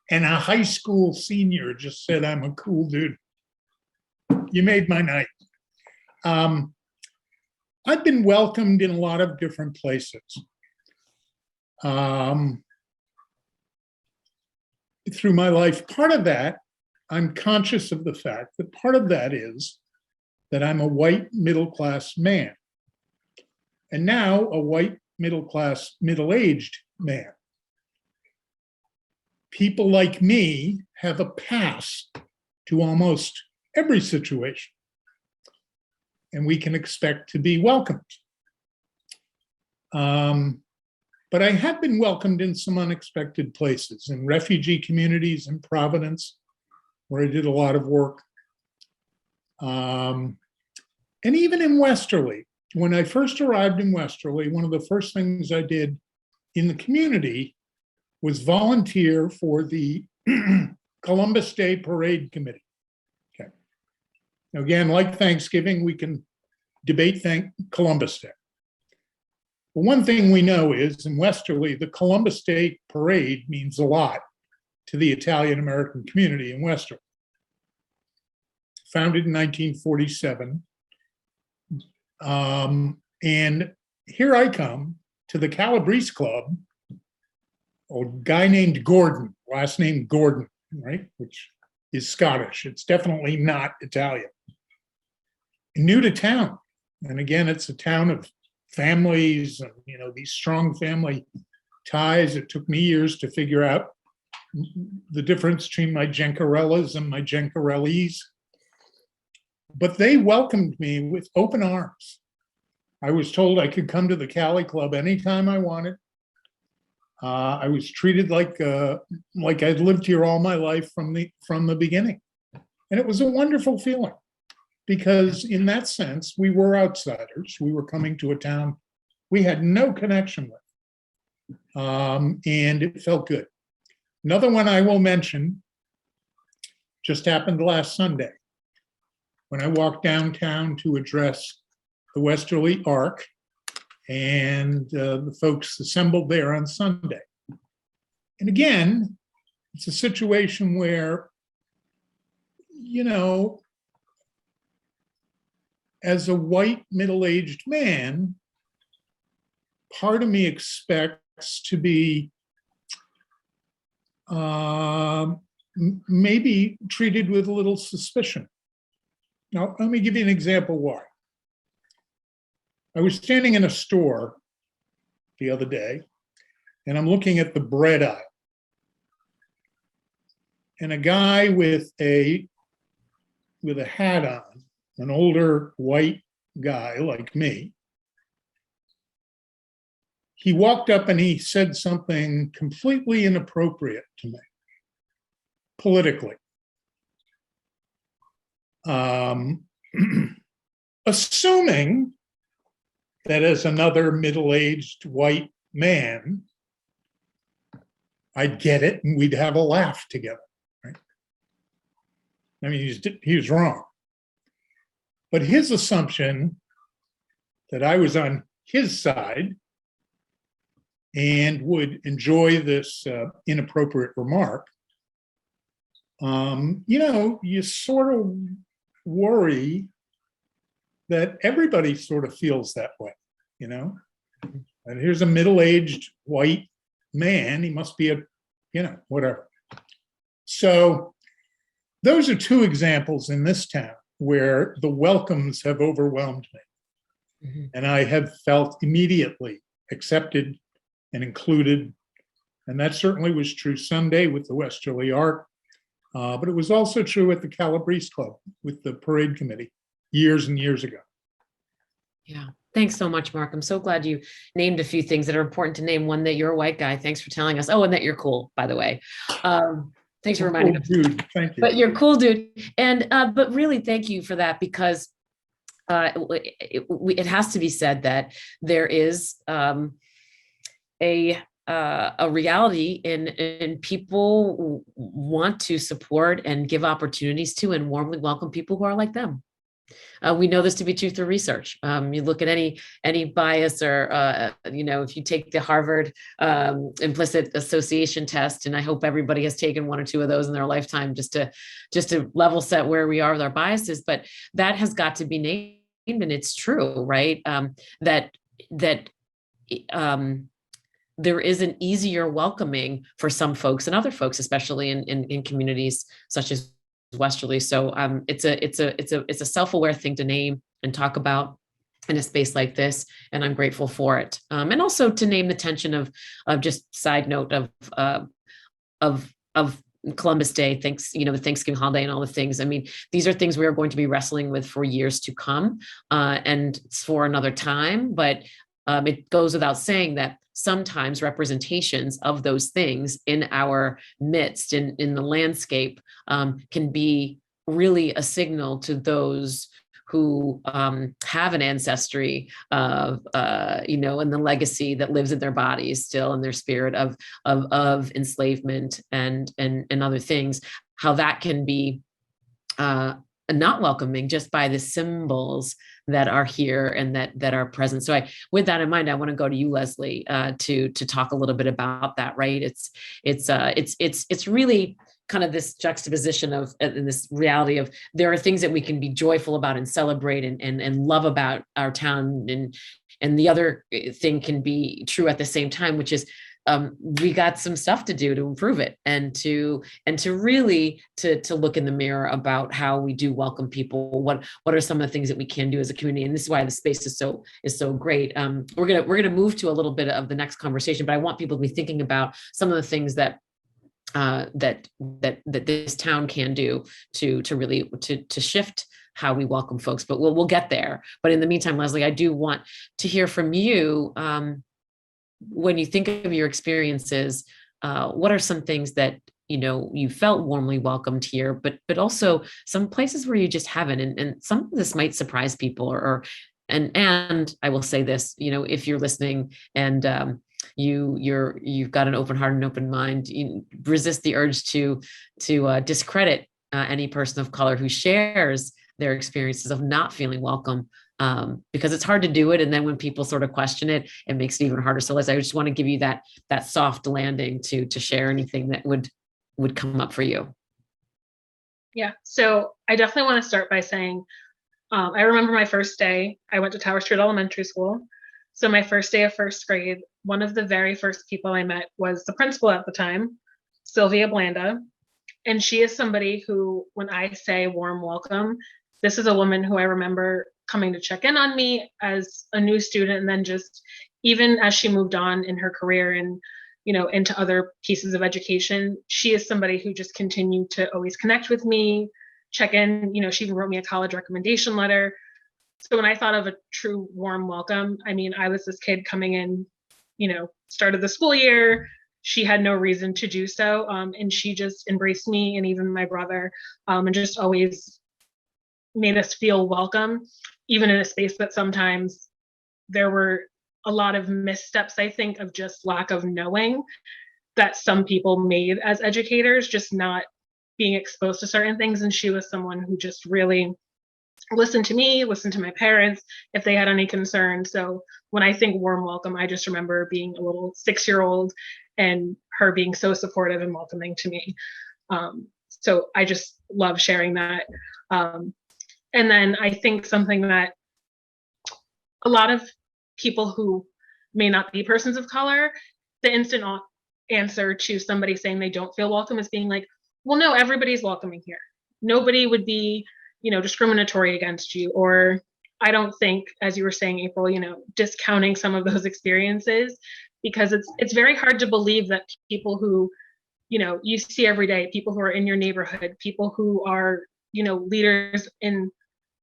and a high school senior just said I'm a cool dude. You made my night. I've been welcomed in a lot of different places. Through my life, part of that, I'm conscious of the fact that part of that is that I'm a white middle-class man, and now a white middle-class, middle-aged man. People like me have a pass to almost every situation, and we can expect to be welcomed. But I have been welcomed in some unexpected places, in refugee communities in Providence, where I did a lot of work. And even in Westerly. When I first arrived in Westerly, one of the first things I did in the community was volunteer for the Columbus Day Parade Committee. Okay. Now, again, like Thanksgiving, we can debate Columbus Day. But one thing we know is in Westerly, the Columbus Day Parade means a lot to the Italian American community in Westerly. Founded in 1947. And here I come to the Calabrese Club, a guy named Gordon, last name Gordon, right? Which is Scottish. It's definitely not Italian. New to town. And again, it's a town of families and, you know, these strong family ties. It took me years to figure out the difference between my Gencarellas and my Gencarellis. But they welcomed me with open arms. I was told I could come to the Cali Club anytime I wanted. I was treated like I'd lived here all my life from the beginning. And it was a wonderful feeling because in that sense, we were outsiders. We were coming to a town we had no connection with. And it felt good. Another one I will mention just happened last Sunday when I walked downtown to address the Westerly Arc and the folks assembled there on Sunday. And again, it's a situation where, you know, as a white middle-aged man, part of me expects to be maybe treated with a little suspicion. Now, let me give you an example why. I was standing in a store the other day, and I'm looking at the bread aisle. And a guy with a hat on, an older white guy like me, he walked up and he said something completely inappropriate to me, politically. Assuming that as another middle-aged white man, I'd get it and we'd have a laugh together, right? I mean, he was wrong. But his assumption that I was on his side and would enjoy this inappropriate remark, you know, you sort of worry that everybody sort of feels that way, you know? And here's a middle-aged white man, he must be a, you know, whatever. So those are two examples in this town where the welcomes have overwhelmed me. Mm-hmm. And I have felt immediately accepted and included. And that certainly was true Sunday with the Westerly Arc, but it was also true at the Calabrese Club with the parade committee years and years ago. Yeah. Thanks so much, Mark. I'm so glad you named a few things that are important to name. One, that you're a white guy. Thanks for telling us. Oh, and that you're cool, by the way. Thanks for reminding us. Dude, thank you. But you're cool, dude. And but really, thank you for that, because it has to be said that there is a reality in people want to support and give opportunities to and warmly welcome people who are like them. We know this to be true through research. You look at any bias or, you know, if you take the Harvard implicit association test, and I hope everybody has taken one or two of those in their lifetime just to level set where we are with our biases, but that has got to be and it's true, right? That there is an easier welcoming for some folks and other folks, especially in communities such as Westerly. So it's a self-aware thing to name and talk about in a space like this, and I'm grateful for it. And also to name the tension of just side note of Columbus Day, the Thanksgiving holiday and all the things. I mean, these are things we are going to be wrestling with for years to come, and for another time. But it goes without saying that sometimes representations of those things in our midst, in the landscape, can be really a signal to those who have an ancestry of, and the legacy that lives in their bodies still, in their spirit of enslavement and other things, how that can be not welcoming just by the symbols that are here and that are present. So with that in mind, I want to go to you, Leslie, to talk a little bit about that. Right? It's really kind of this juxtaposition of, and this reality of, there are things that we can be joyful about and celebrate and love about our town, and the other thing can be true at the same time, which is we got some stuff to do to improve it, and to really to look in the mirror about how we do welcome people. What are some of the things that we can do as a community? And this is why the space is so great. We're gonna move to a little bit of the next conversation, but I want people to be thinking about some of the things that this town can do to really shift how we welcome folks. But we'll get there. But in the meantime, Leslie, I do want to hear from you. When you think of your experiences, what are some things that you felt warmly welcomed here, but also some places where you just haven't, and some of this might surprise people, and I will say this, if you're listening and you've got an open heart and open mind, resist the urge to discredit any person of color who shares their experiences of not feeling welcome, because it's hard to do it. And then when people sort of question it, it makes it even harder. So Leslie, I just want to give you that soft landing to share anything that would come up for you. Yeah, so I definitely want to start by saying, I remember my first day. I went to Tower Street Elementary School. So my first day of first grade, one of the very first people I met was the principal at the time, Sylvia Blanda. And she is somebody who, when I say warm welcome, this is a woman who I remember coming to check in on me as a new student, and then just even as she moved on in her career and into other pieces of education, she is somebody who just continued to always connect with me, check in. She even wrote me a college recommendation letter. So when I thought of a true warm welcome, I mean, I was this kid coming in, started the school year. She had no reason to do so, and she just embraced me and even my brother, and just always made us feel welcome, even in a space that sometimes there were a lot of missteps, I think, of just lack of knowing that some people made as educators, just not being exposed to certain things. And she was someone who just really listened to me, listened to my parents if they had any concerns. So when I think warm welcome, I just remember being a little 6-year-old and her being so supportive and welcoming to me. So I just love sharing that. And then I think something that a lot of people who may not be persons of color, the instant answer to somebody saying they don't feel welcome is being like, well, no, everybody's welcoming here. Nobody would be, discriminatory against you. Or I don't think, as you were saying, April, discounting some of those experiences, because it's very hard to believe that people who, you see every day, people who are in your neighborhood, people who are, leaders in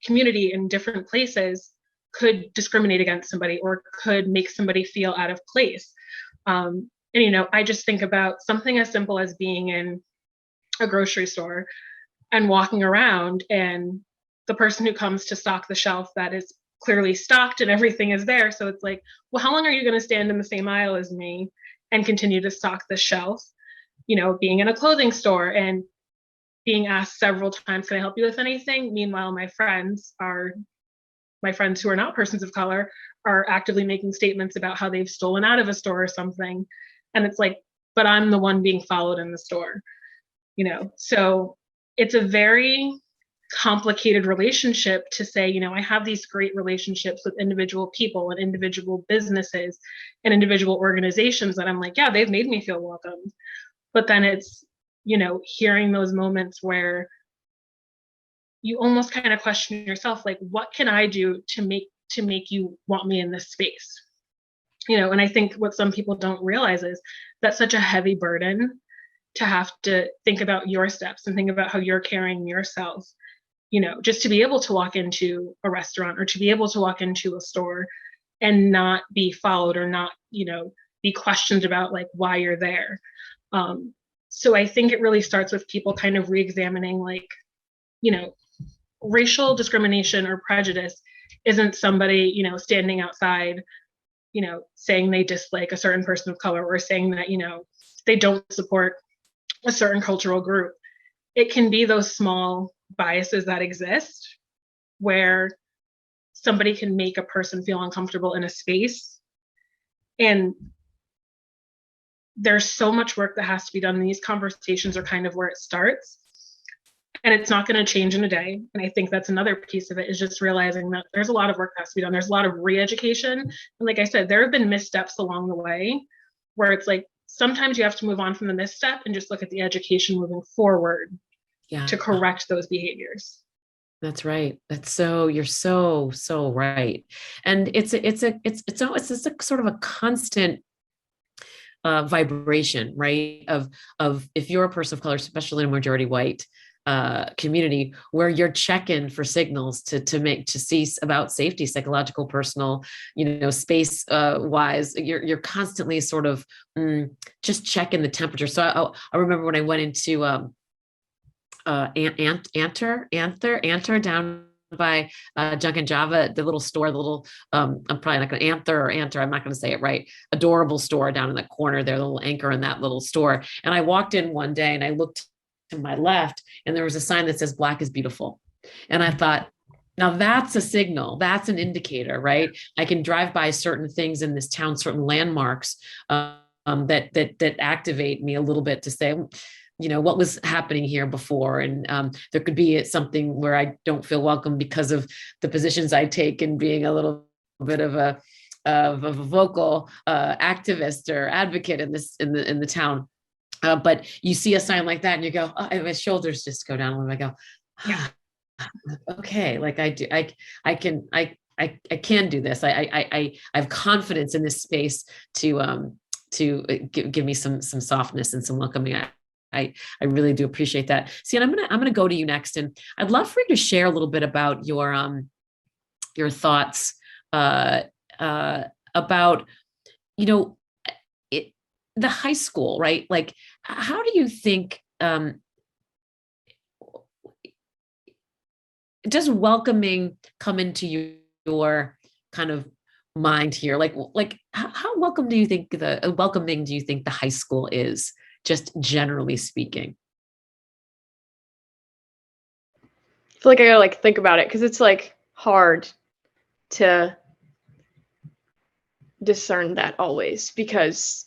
community in different places, could discriminate against somebody or could make somebody feel out of place. And, I just think about something as simple as being in a grocery store and walking around, and the person who comes to stock the shelf that is clearly stocked and everything is there. So it's like, well, how long are you going to stand in the same aisle as me and continue to stock the shelf? Being in a clothing store and being asked several times, can I help you with anything? Meanwhile, my friends who are not persons of color are actively making statements about how they've stolen out of a store or something. And it's like, but I'm the one being followed in the store, So it's a very complicated relationship to say, you know, I have these great relationships with individual people and individual businesses and individual organizations that I'm like, yeah, they've made me feel welcome. But then it's, you know, hearing those moments where you almost kind of question yourself, like, what can I do to make you want me in this space? You know, and I think what some people don't realize is that's such a heavy burden to have to think about your steps and think about how you're carrying yourself, you know, just to be able to walk into a restaurant or to be able to walk into a store and not be followed or not, you know, be questioned about like why you're there. So I think it really starts with people kind of re-examining, like, you know, racial discrimination or prejudice isn't somebody, you know, standing outside, you know, saying they dislike a certain person of color or saying that, you know, they don't support a certain cultural group. It can be those small biases that exist where somebody can make a person feel uncomfortable in a space. And there's so much work that has to be done. These conversations are kind of where it starts. And it's not going to change in a day. And I think that's another piece of it, is just realizing that there's a lot of work that has to be done. There's a lot of re-education. And like I said, there have been missteps along the way where it's like, sometimes you have to move on from the misstep and just look at the education moving forward to correct those behaviors. That's right. You're so right. And it's a sort of a constant vibration, right? Of if you're a person of color, especially in a majority white community, where you're checking for signals to see about safety, psychological, personal, you know, space wise, you're constantly sort of just checking the temperature. So I remember when I went into Anther down by Junk and Java, the little store, I'm probably not going to Anther, I'm not going to say it right. Adorable store down in the corner there, the little anchor in that little store. And I walked in one day and I looked to my left and there was a sign that says "Black is beautiful." And I thought, now that's a signal, that's an indicator, right? I can drive by certain things in this town, certain landmarks that activate me a little bit to say, you know, what was happening here before. And there could be something where I don't feel welcome because of the positions I take and being a little bit of a vocal activist or advocate in the town. But you see a sign like that and you go, oh, and my shoulders just go down and I go, okay, like I can do this. I have confidence in this space to give me some softness and some welcoming. I really do appreciate that. Sienna, I'm gonna go to you next, and I'd love for you to share a little bit about your thoughts about, you know, the high school, right? Like, how do you think does welcoming come into your kind of mind here? Like how welcoming do you think the high school is, just generally speaking? I feel like I gotta like think about it because it's like hard to discern that always, because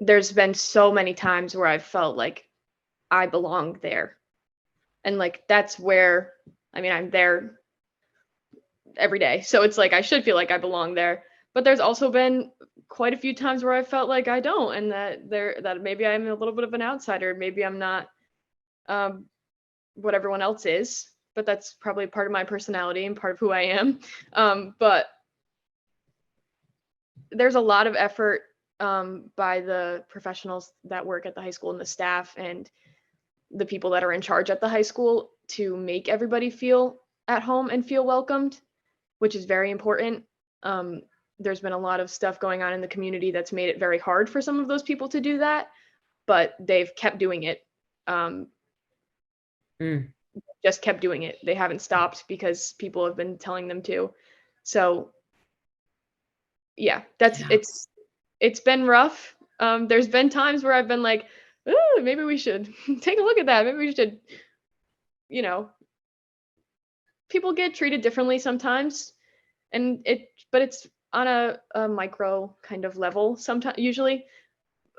there's been so many times where I've felt like I belong there. And like that's where, I mean, I'm there every day. So it's like I should feel like I belong there. But there's also been quite a few times where I felt like I don't, and that maybe I'm a little bit of an outsider. Maybe I'm not what everyone else is, but that's probably part of my personality and part of who I am. But there's a lot of effort by the professionals that work at the high school and the staff and the people that are in charge at the high school to make everybody feel at home and feel welcomed, which is very important. There's been a lot of stuff going on in the community that's made it very hard for some of those people to do that, but they've kept doing it. Just kept doing it. They haven't stopped because people have been telling them to. So yeah, it's been rough. There's been times where I've been like, ooh, maybe we should take a look at that. Maybe we should, you know, people get treated differently sometimes, but it's on a micro kind of level sometimes, usually.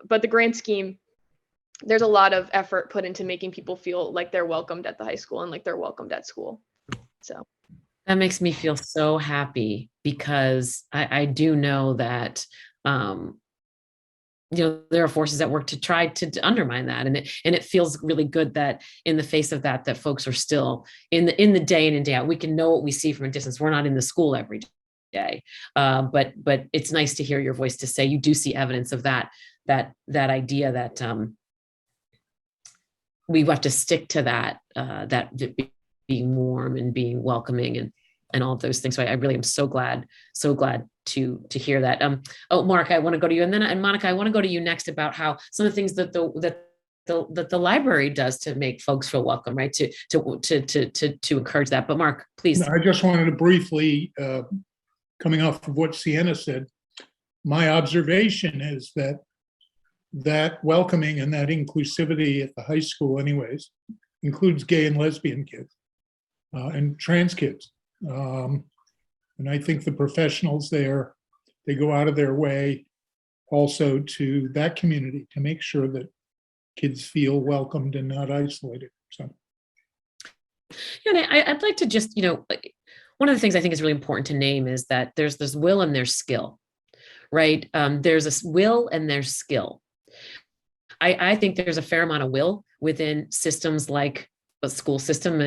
But the grand scheme, there's a lot of effort put into making people feel like they're welcomed at the high school and like they're welcomed at school. So That makes me feel so happy because I do know that, there are forces at work to try to undermine that. And it feels really good that in the face of that, that folks are still in the day in and day out. We can know what we see from a distance. We're not in the school every day. But it's nice to hear your voice to say you do see evidence of that idea that we have to stick to that being warm and being welcoming and all of those things. So I really am so glad to hear that. Oh, Mark, I want to go to you, and Monica, I want to go to you next about how some of the things that the library does to make folks feel welcome, right? To encourage that. But Mark, please. I just wanted to briefly, coming off of what Sienna said, my observation is that welcoming and that inclusivity at the high school, anyways, includes gay and lesbian kids and trans kids. And I think the professionals there, they go out of their way also to that community to make sure that kids feel welcomed and not isolated. So, And I'd like to just, one of the things I think is really important to name is that there's this will and there's skill, right? There's a will and there's skill. I think there's a fair amount of will within systems like a school system.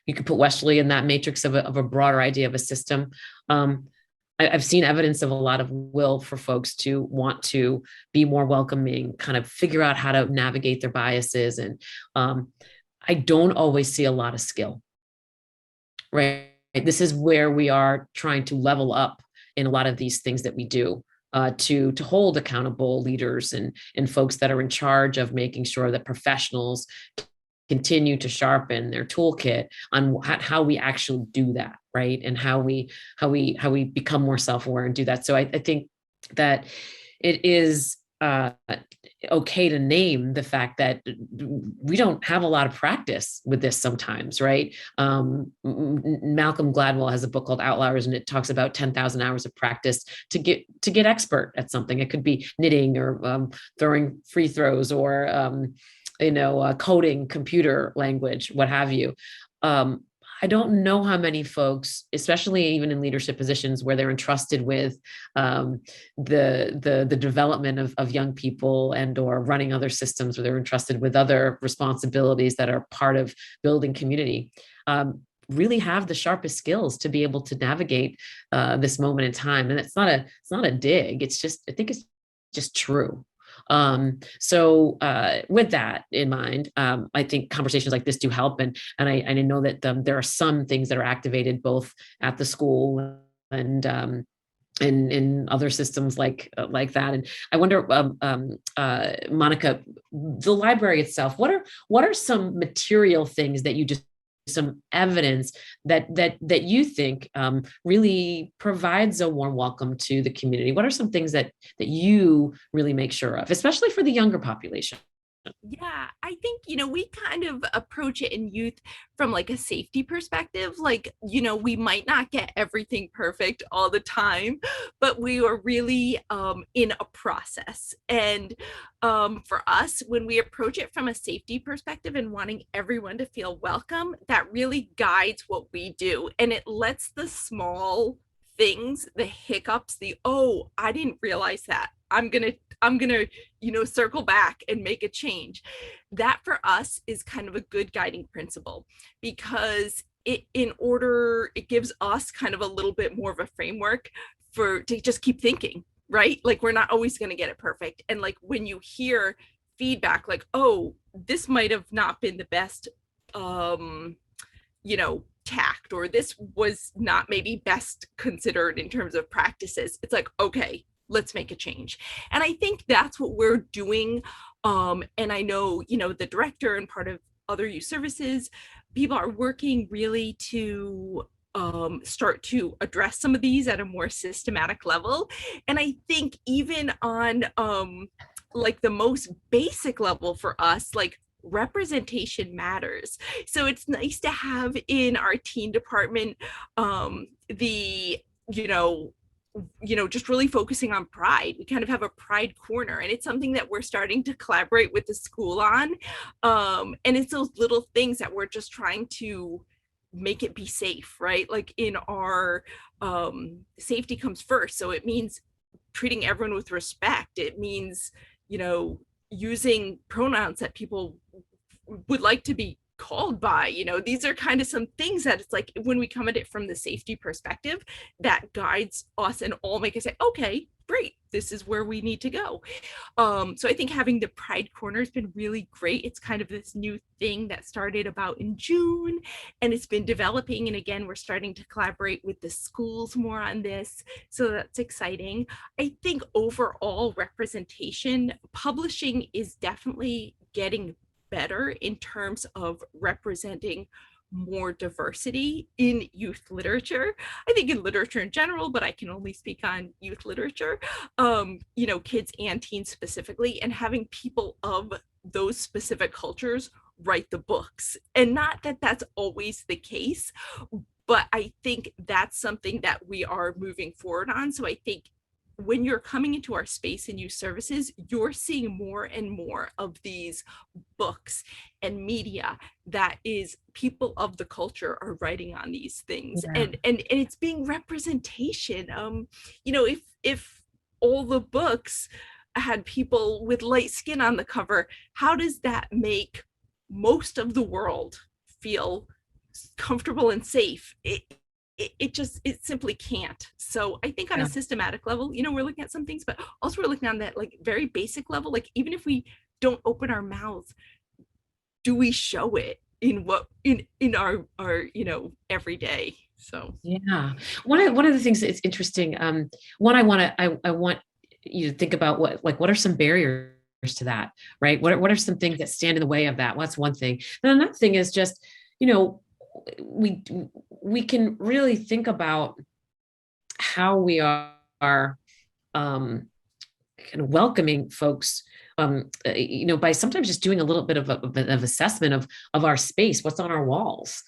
You could put Westerly in that matrix of a broader idea of a system. I've seen evidence of a lot of will for folks to want to be more welcoming, kind of figure out how to navigate their biases. And I don't always see a lot of skill, right? This is where we are trying to level up in a lot of these things that we do. To hold accountable leaders and folks that are in charge of making sure that professionals continue to sharpen their toolkit on how we actually do that, right? And how we become more self-aware and do that. So I think that it is okay to name the fact that we don't have a lot of practice with this sometimes, right? Malcolm Gladwell has a book called Outliers, and it talks about 10,000 hours of practice to get expert at something. It could be knitting or throwing free throws or coding, computer language, what have you. I don't know how many folks, especially even in leadership positions where they're entrusted with the development of young people and or running other systems, where they're entrusted with other responsibilities that are part of building community, really have the sharpest skills to be able to navigate this moment in time. And it's not a dig. It's just, I think it's just true. So with that in mind, I think conversations like this do help. And I know that there are some things that are activated both at the school and in other systems like that. And I wonder, Monica, the library itself, what are some material things that you just, some evidence that you think really provides a warm welcome to the community? What are some things that you really make sure of, especially for the younger population? Yeah, I think, we kind of approach it in youth from like a safety perspective. Like, we might not get everything perfect all the time, but we are really in a process. And for us, when we approach it from a safety perspective and wanting everyone to feel welcome, that really guides what we do. And it lets the small things, the hiccups, oh, I didn't realize that. I'm gonna circle back and make a change. That for us is kind of a good guiding principle, because it gives us kind of a little bit more of a framework to just keep thinking, right? Like, we're not always going to get it perfect. And like, when you hear feedback, like, oh, this might have not been the best, tact, or this was not maybe best considered in terms of practices. It's like, okay, let's make a change. And I think that's what we're doing. And I know, the director and part of other youth services, people are working really to start to address some of these at a more systematic level. And I think even on like the most basic level for us, like, representation matters. So it's nice to have in our teen department the just really focusing on pride. We kind of have a pride corner, and it's something that we're starting to collaborate with the school on. And it's those little things that we're just trying to make it be safe, right? Like in our safety comes first. So it means treating everyone with respect. It means, using pronouns that people would like to be called by. These are kind of some things that it's like when we come at it from the safety perspective, that guides us and all make us say, okay, great, this is where we need to go. So I think having the Pride Corner has been really great. It's kind of this new thing that started about in June, and it's been developing. And again, we're starting to collaborate with the schools more on this. So that's exciting. I think overall representation, publishing is definitely getting better in terms of representing more diversity in youth literature. I think in literature in general, but I can only speak on youth literature, kids and teens specifically, and having people of those specific cultures write the books. And not that that's always the case, but I think that's something that we are moving forward on. So I think when you're coming into our space and youth services, you're seeing more and more of these books and media that is people of the culture are writing on these things. Yeah. And it's being representation. If all the books had people with light skin on the cover, how does that make most of the world feel comfortable and safe? It simply can't. So I think on a systematic level, we're looking at some things, but also we're looking on that like very basic level. Like even if we don't open our mouths, do we show it in our everyday? So Yeah. One of the things that's interesting, I want you to think about what are some barriers to that, right? What are some things that stand in the way of that? Well, that's one thing. Then another thing is just, we can really think about how we are kind of welcoming folks, by sometimes just doing a little bit of assessment of our space, what's on our walls,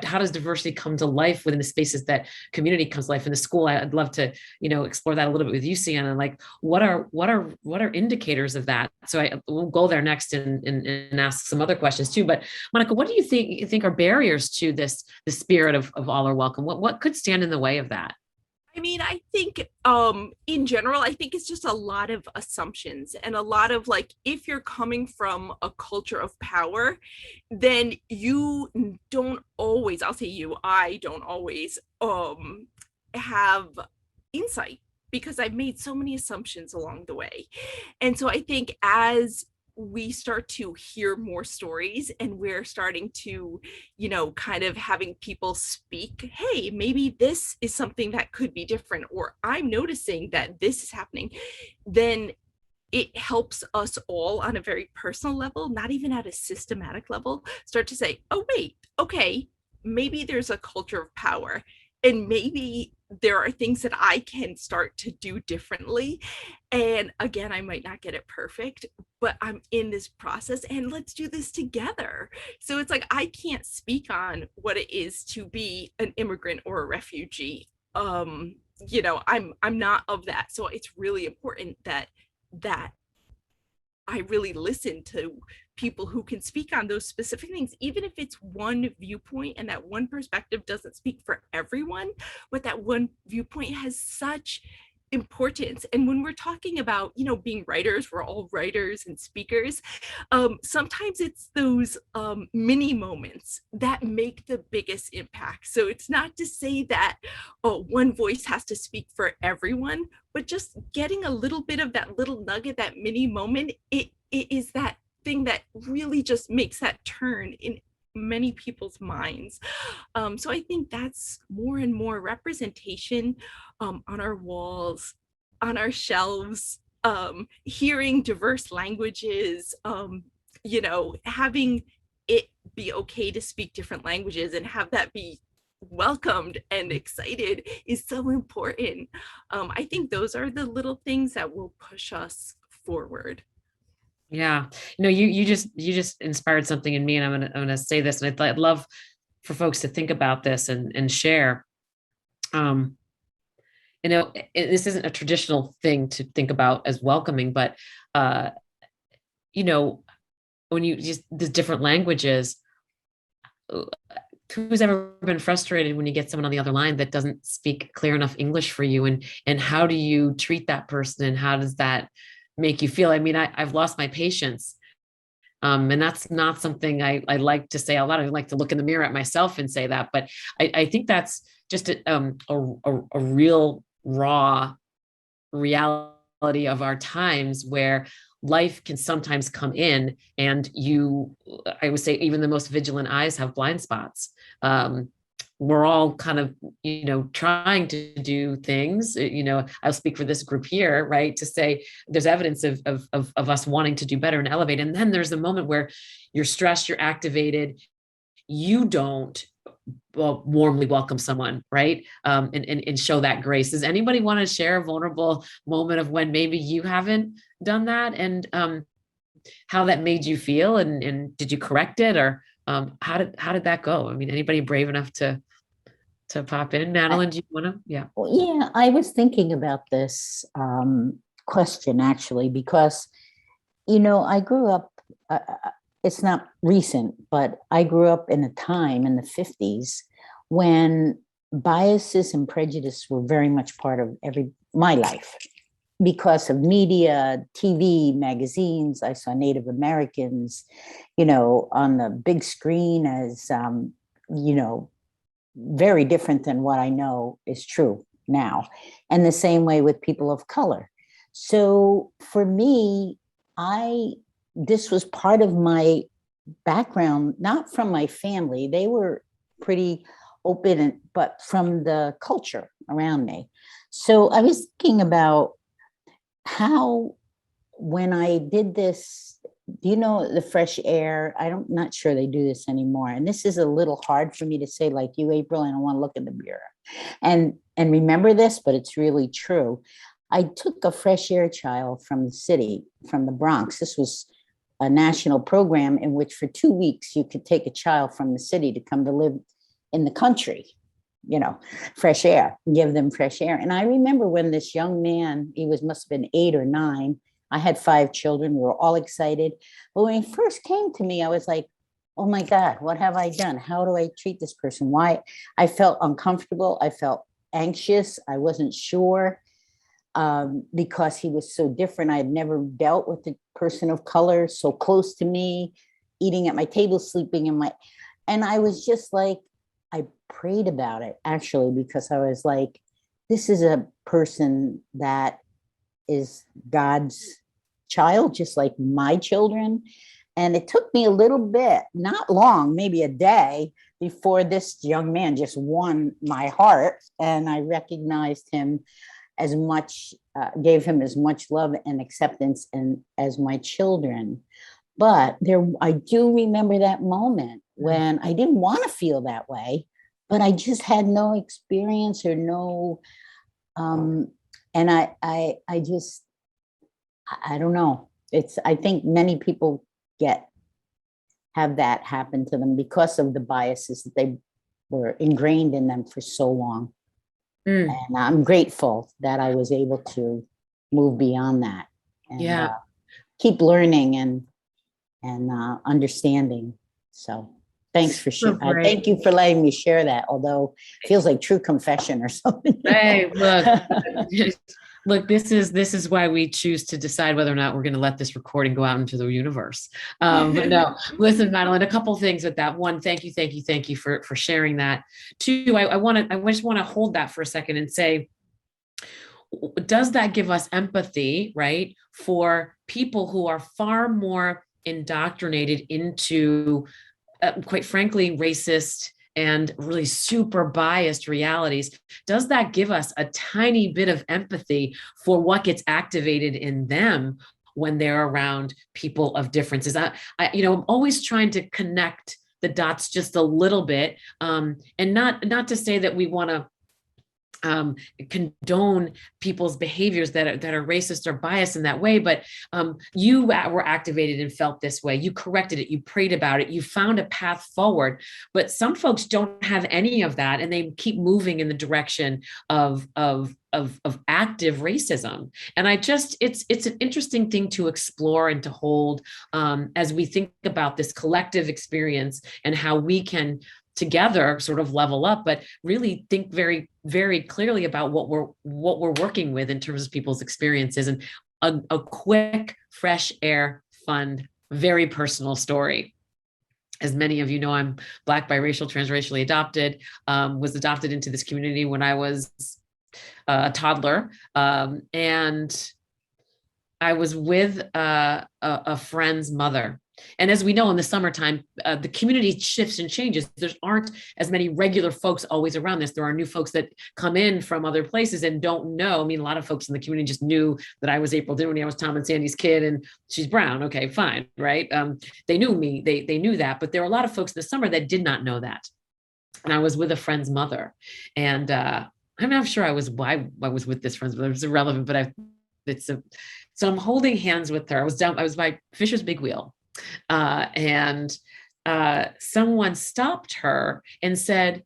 how does diversity come to life within the spaces that community comes to life in the school? I'd love to, explore that a little bit with you, Sienna. Like, what are indicators of that? So we'll go there next and ask some other questions too. But Monica, what do you think are barriers to the spirit of all are welcome? What could stand in the way of that? I mean, I think in general, I think it's just a lot of assumptions and a lot of like, if you're coming from a culture of power, then you don't always, I don't always have insight because I've made so many assumptions along the way. And so I think as we start to hear more stories and we're starting to, kind of having people speak, hey, maybe this is something that could be different, or I'm noticing that this is happening, then it helps us all on a very personal level, not even at a systematic level, start to say, oh, wait, okay, maybe there's a culture of power. And maybe there are things that I can start to do differently. And again, I might not get it perfect, but I'm in this process and let's do this together. So it's like, I can't speak on what it is to be an immigrant or a refugee. I'm not of that. So it's really important that I really listen to people who can speak on those specific things, even if it's one viewpoint and that one perspective doesn't speak for everyone, but that one viewpoint has such importance. And when we're talking about, being writers, we're all writers and speakers. Sometimes it's those mini moments that make the biggest impact. So it's not to say that one voice has to speak for everyone, but just getting a little bit of that little nugget, that mini moment, it is that thing that really just makes that turn in many people's minds. So I think that's more and more representation on our walls, on our shelves, hearing diverse languages, having it be okay to speak different languages and have that be welcomed and excited is so important. I think those are the little things that will push us forward. Yeah, you just inspired something in me, and I'm gonna say this, and I'd love for folks to think about this and share. this isn't a traditional thing to think about as welcoming, but, you know, when you just the different languages, who's ever been frustrated when you get someone on the other line that doesn't speak clear enough English for you, and how do you treat that person, and how does that make you feel? I mean, I've lost my patience. And that's not something I like to say out loud. I like to look in the mirror at myself and say that, but I think that's just a real raw reality of our times, where life can sometimes come in and I would say even the most vigilant eyes have blind spots. We're all kind of, trying to do things, I'll speak for this group here, right? To say there's evidence of us wanting to do better and elevate. And then there's a moment where you're stressed, you're activated, you don't warmly welcome someone, right? And show that grace. Does anybody want to share a vulnerable moment of when maybe you haven't done that, and how that made you feel, and did you correct it, or how did that go? I mean, anybody brave enough to pop in? Madeline, do you want to? Yeah. Well, yeah, I was thinking about this question actually, because, I grew up, it's not recent, but I grew up in a time in the 50s when biases and prejudice were very much part of my life. Because of media, TV, magazines, I saw Native Americans, on the big screen as, very different than what I know is true now. And the same way with people of color. So for me, this was part of my background, not from my family. They were pretty open, but from the culture around me. So I was thinking about how, when I did this, the fresh air, I'm not sure they do this anymore. And this is a little hard for me to say, like you, April, I don't want to look in the mirror and remember this, but it's really true. I took a fresh air child from the city, from the Bronx. This was a national program in which for 2 weeks you could take a child from the city to come to live in the country, fresh air, give them fresh air. And I remember when this young man, must have been 8 or 9. I had 5 children. We were all excited. But when he first came to me, I was like, oh my God, what have I done? How do I treat this person? Why? I felt uncomfortable. I felt anxious. I wasn't sure. Because he was so different. I had never dealt with a person of color so close to me, eating at my table, sleeping and I was just like, I prayed about it actually, because I was like, this is a person that is God's child, just like my children. And it took me a little bit, not long, maybe a day, before this young man just won my heart. And I recognized him as much, gave him as much love and acceptance as my children. But I do remember that moment when I didn't want to feel that way, but I just had no experience or no, and I don't know. I think many people have that happen to them because of the biases that they were ingrained in them for so long. And I'm grateful that I was able to move beyond that and keep learning and understanding. So thanks for sharing. Thank you for letting me share that, although it feels like true confession or something. Hey, look, this is why we choose to decide whether or not we're going to let this recording go out into the universe. But no, listen, Madeline, a couple things with that. One, thank you for sharing that. Two, I just want to hold that for a second and say, does that give us empathy, right, for people who are far more indoctrinated into, quite frankly, racist and really super biased realities? Does that give us a tiny bit of empathy for what gets activated in them when they're around people of differences? I'm always trying to connect the dots just a little bit, and not to say that we want to condone people's behaviors that are racist or biased in that way, but you were activated and felt this way. You corrected it, you prayed about it, you found a path forward. But some folks don't have any of that, and they keep moving in the direction of active racism. And it's an interesting thing to explore and to hold as we think about this collective experience and how we can together sort of level up, but really think very, very clearly about what we're working with in terms of people's experiences. And a quick, fresh air, fun, very personal story. As many of you know, I'm Black, biracial, transracially adopted, was adopted into this community when I was a toddler. And I was with a friend's mother. And as we know, in the summertime, the community shifts and changes. There aren't as many regular folks always around this. There are new folks that come in from other places and don't know. I mean, a lot of folks in the community just knew that I was April Dinwiddie. I was Tom and Sandy's kid, and she's brown. Okay, fine, right? They knew me. They knew that. But there were a lot of folks in the summer that did not know that. And I was with a friend's mother, and I'm not sure why I was with this friend's mother. It's irrelevant, but so I'm holding hands with her. I was by Fisher's Big Wheel. And someone stopped her and said,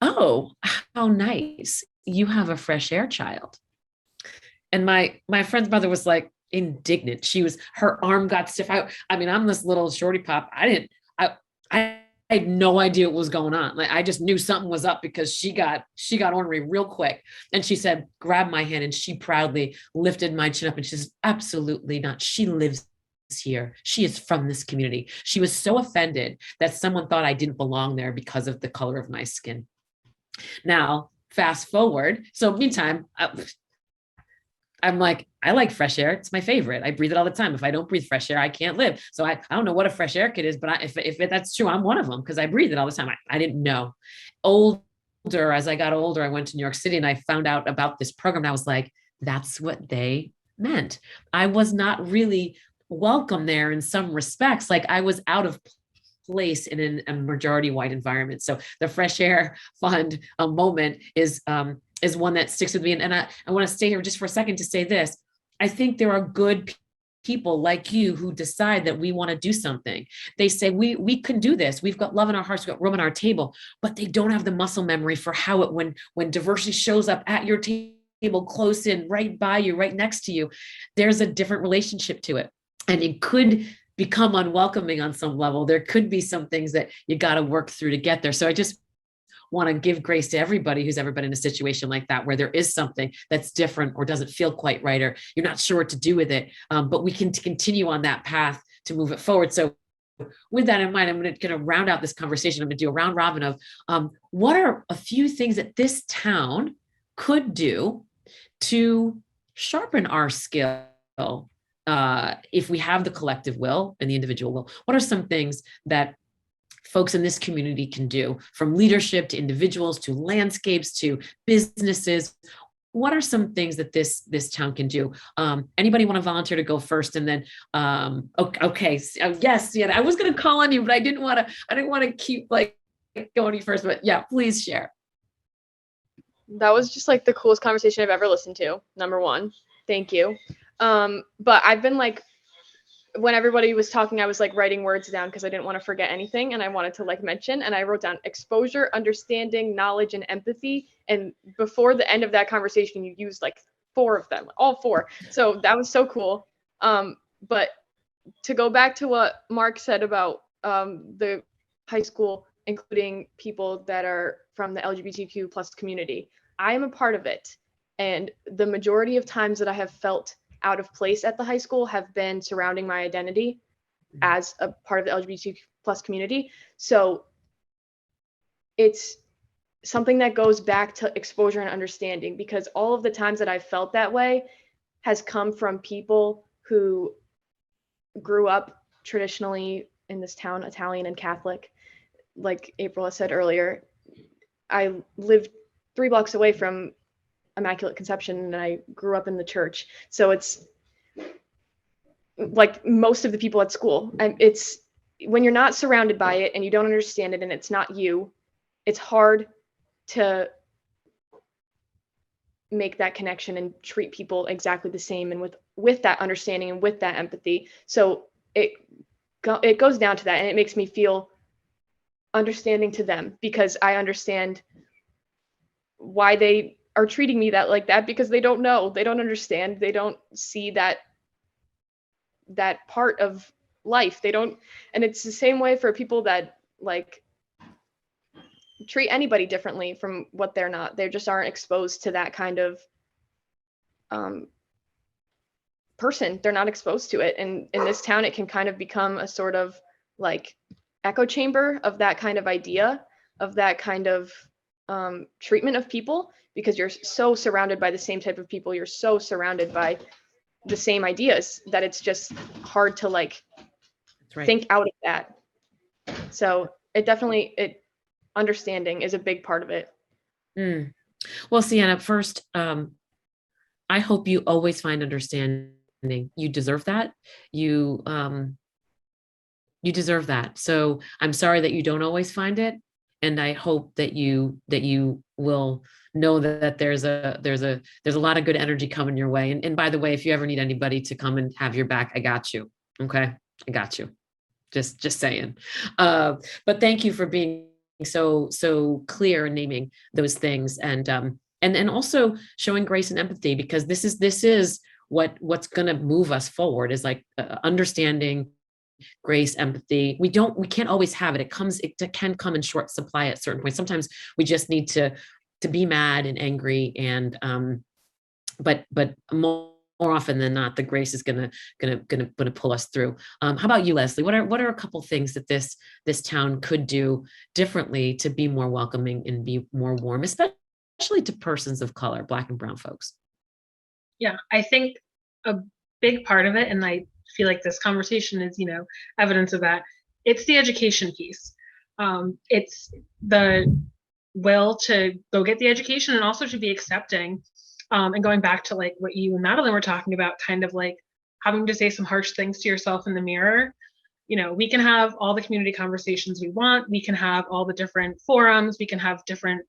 "Oh, how nice. You have a fresh air child." And my friend's mother was like indignant. Her arm got stiff. I mean, I'm this little shorty pop. I had no idea what was going on. Like, I just knew something was up because she got ornery real quick. And she said, grabbed my hand, and she proudly lifted my chin up, and she says, "Absolutely not. She lives here. She is from this community." She was so offended that someone thought I didn't belong there because of the color of my skin. Now, fast forward. So meantime, I'm like, I like fresh air. It's my favorite. I breathe it all the time. If I don't breathe fresh air, I can't live. So I don't know what a fresh air kid is, but if that's true, I'm one of them because I breathe it all the time. I didn't know. As I got older, I went to New York City and I found out about this program. And I was like, that's what they meant. I was not really welcome there in some respects. Like, I was out of place in a majority white environment. So the fresh air fund moment is one that sticks with me. And I want to stay here just for a second to say this. I think there are good people like you who decide that we want to do something. They say, we can do this. We've got love in our hearts, we've got room on our table, but they don't have the muscle memory for how when diversity shows up at your table, close in, right by you, right next to you, there's a different relationship to it. And it could become unwelcoming on some level. There could be some things that you got to work through to get there. So I just want to give grace to everybody who's ever been in a situation like that, where there is something that's different or doesn't feel quite right, or you're not sure what to do with it. But we can continue on that path to move it forward. So with that in mind, I'm going to round out this conversation. I'm going to do a round robin of what are a few things that this town could do to sharpen our skill. If we have the collective will and the individual will, what are some things that folks in this community can do, from leadership to individuals to landscapes to businesses? What are some things that this town can do? Anybody want to volunteer to go first? And then, okay, yes, yeah, I was going to call on you, but I didn't want to keep like going first. But yeah, please share. That was just like the coolest conversation I've ever listened to. Number one, thank you. But I've been like, when everybody was talking, I was like writing words down because I didn't want to forget anything, and I wanted to like mention, and I wrote down exposure, understanding, knowledge, and empathy. And before the end of that conversation, you used like 4 of them, all 4. So that was so cool. But to go back to what Mark said about the high school, including people that are from the LGBTQ plus community, I am a part of it. And the majority of times that I have felt out of place at the high school have been surrounding my identity as a part of the LGBTQ plus community. So it's something that goes back to exposure and understanding, because all of the times that I've felt that way has come from people who grew up traditionally in this town, Italian and Catholic. Like April said earlier, I lived 3 blocks away from Immaculate Conception, and I grew up in the church. So it's like most of the people at school, and it's when you're not surrounded by it and you don't understand it and it's not you, it's hard to make that connection and treat people exactly the same, and with that understanding and with that empathy. So it goes down to that, and it makes me feel understanding to them, because I understand why they are treating me like that, because they don't know, they don't understand, they don't see that part of life. They don't. And it's the same way for people that like treat anybody differently from what they're not. They just aren't exposed to that kind of person. They're not exposed to it. And in this town, it can kind of become a sort of like echo chamber of that kind of idea, of that kind of treatment of people, because you're so surrounded by the same type of people. You're so surrounded by the same ideas that it's just hard to like That's right. think out of that. So understanding is a big part of it. Mm. Well, Sienna, first, I hope you always find understanding. You deserve that. You deserve that. So I'm sorry that you don't always find it. And I hope that you will know that there's a lot of good energy coming your way. And by the way, if you ever need anybody to come and have your back, I got you. Okay. I got you. Just saying. But thank you for being so clear in naming those things, and also showing grace and empathy, because this is what's going to move us forward, is like understanding, grace, empathy. We can't always have it. It can come in short supply at certain points. Sometimes we just need to be mad and angry, and but more often than not, the grace is gonna pull us through. How about you, Leslie? What are a couple things that this town could do differently to be more welcoming and be more warm, especially to persons of color, Black and Brown folks? Yeah, I think a big part of it, and I feel like this conversation is, evidence of that. It's the education piece. It's the will to go get the education, and also to be accepting. And going back to like what you and Madeline were talking about, kind of like having to say some harsh things to yourself in the mirror. We can have all the community conversations we want. We can have all the different forums. We can have different,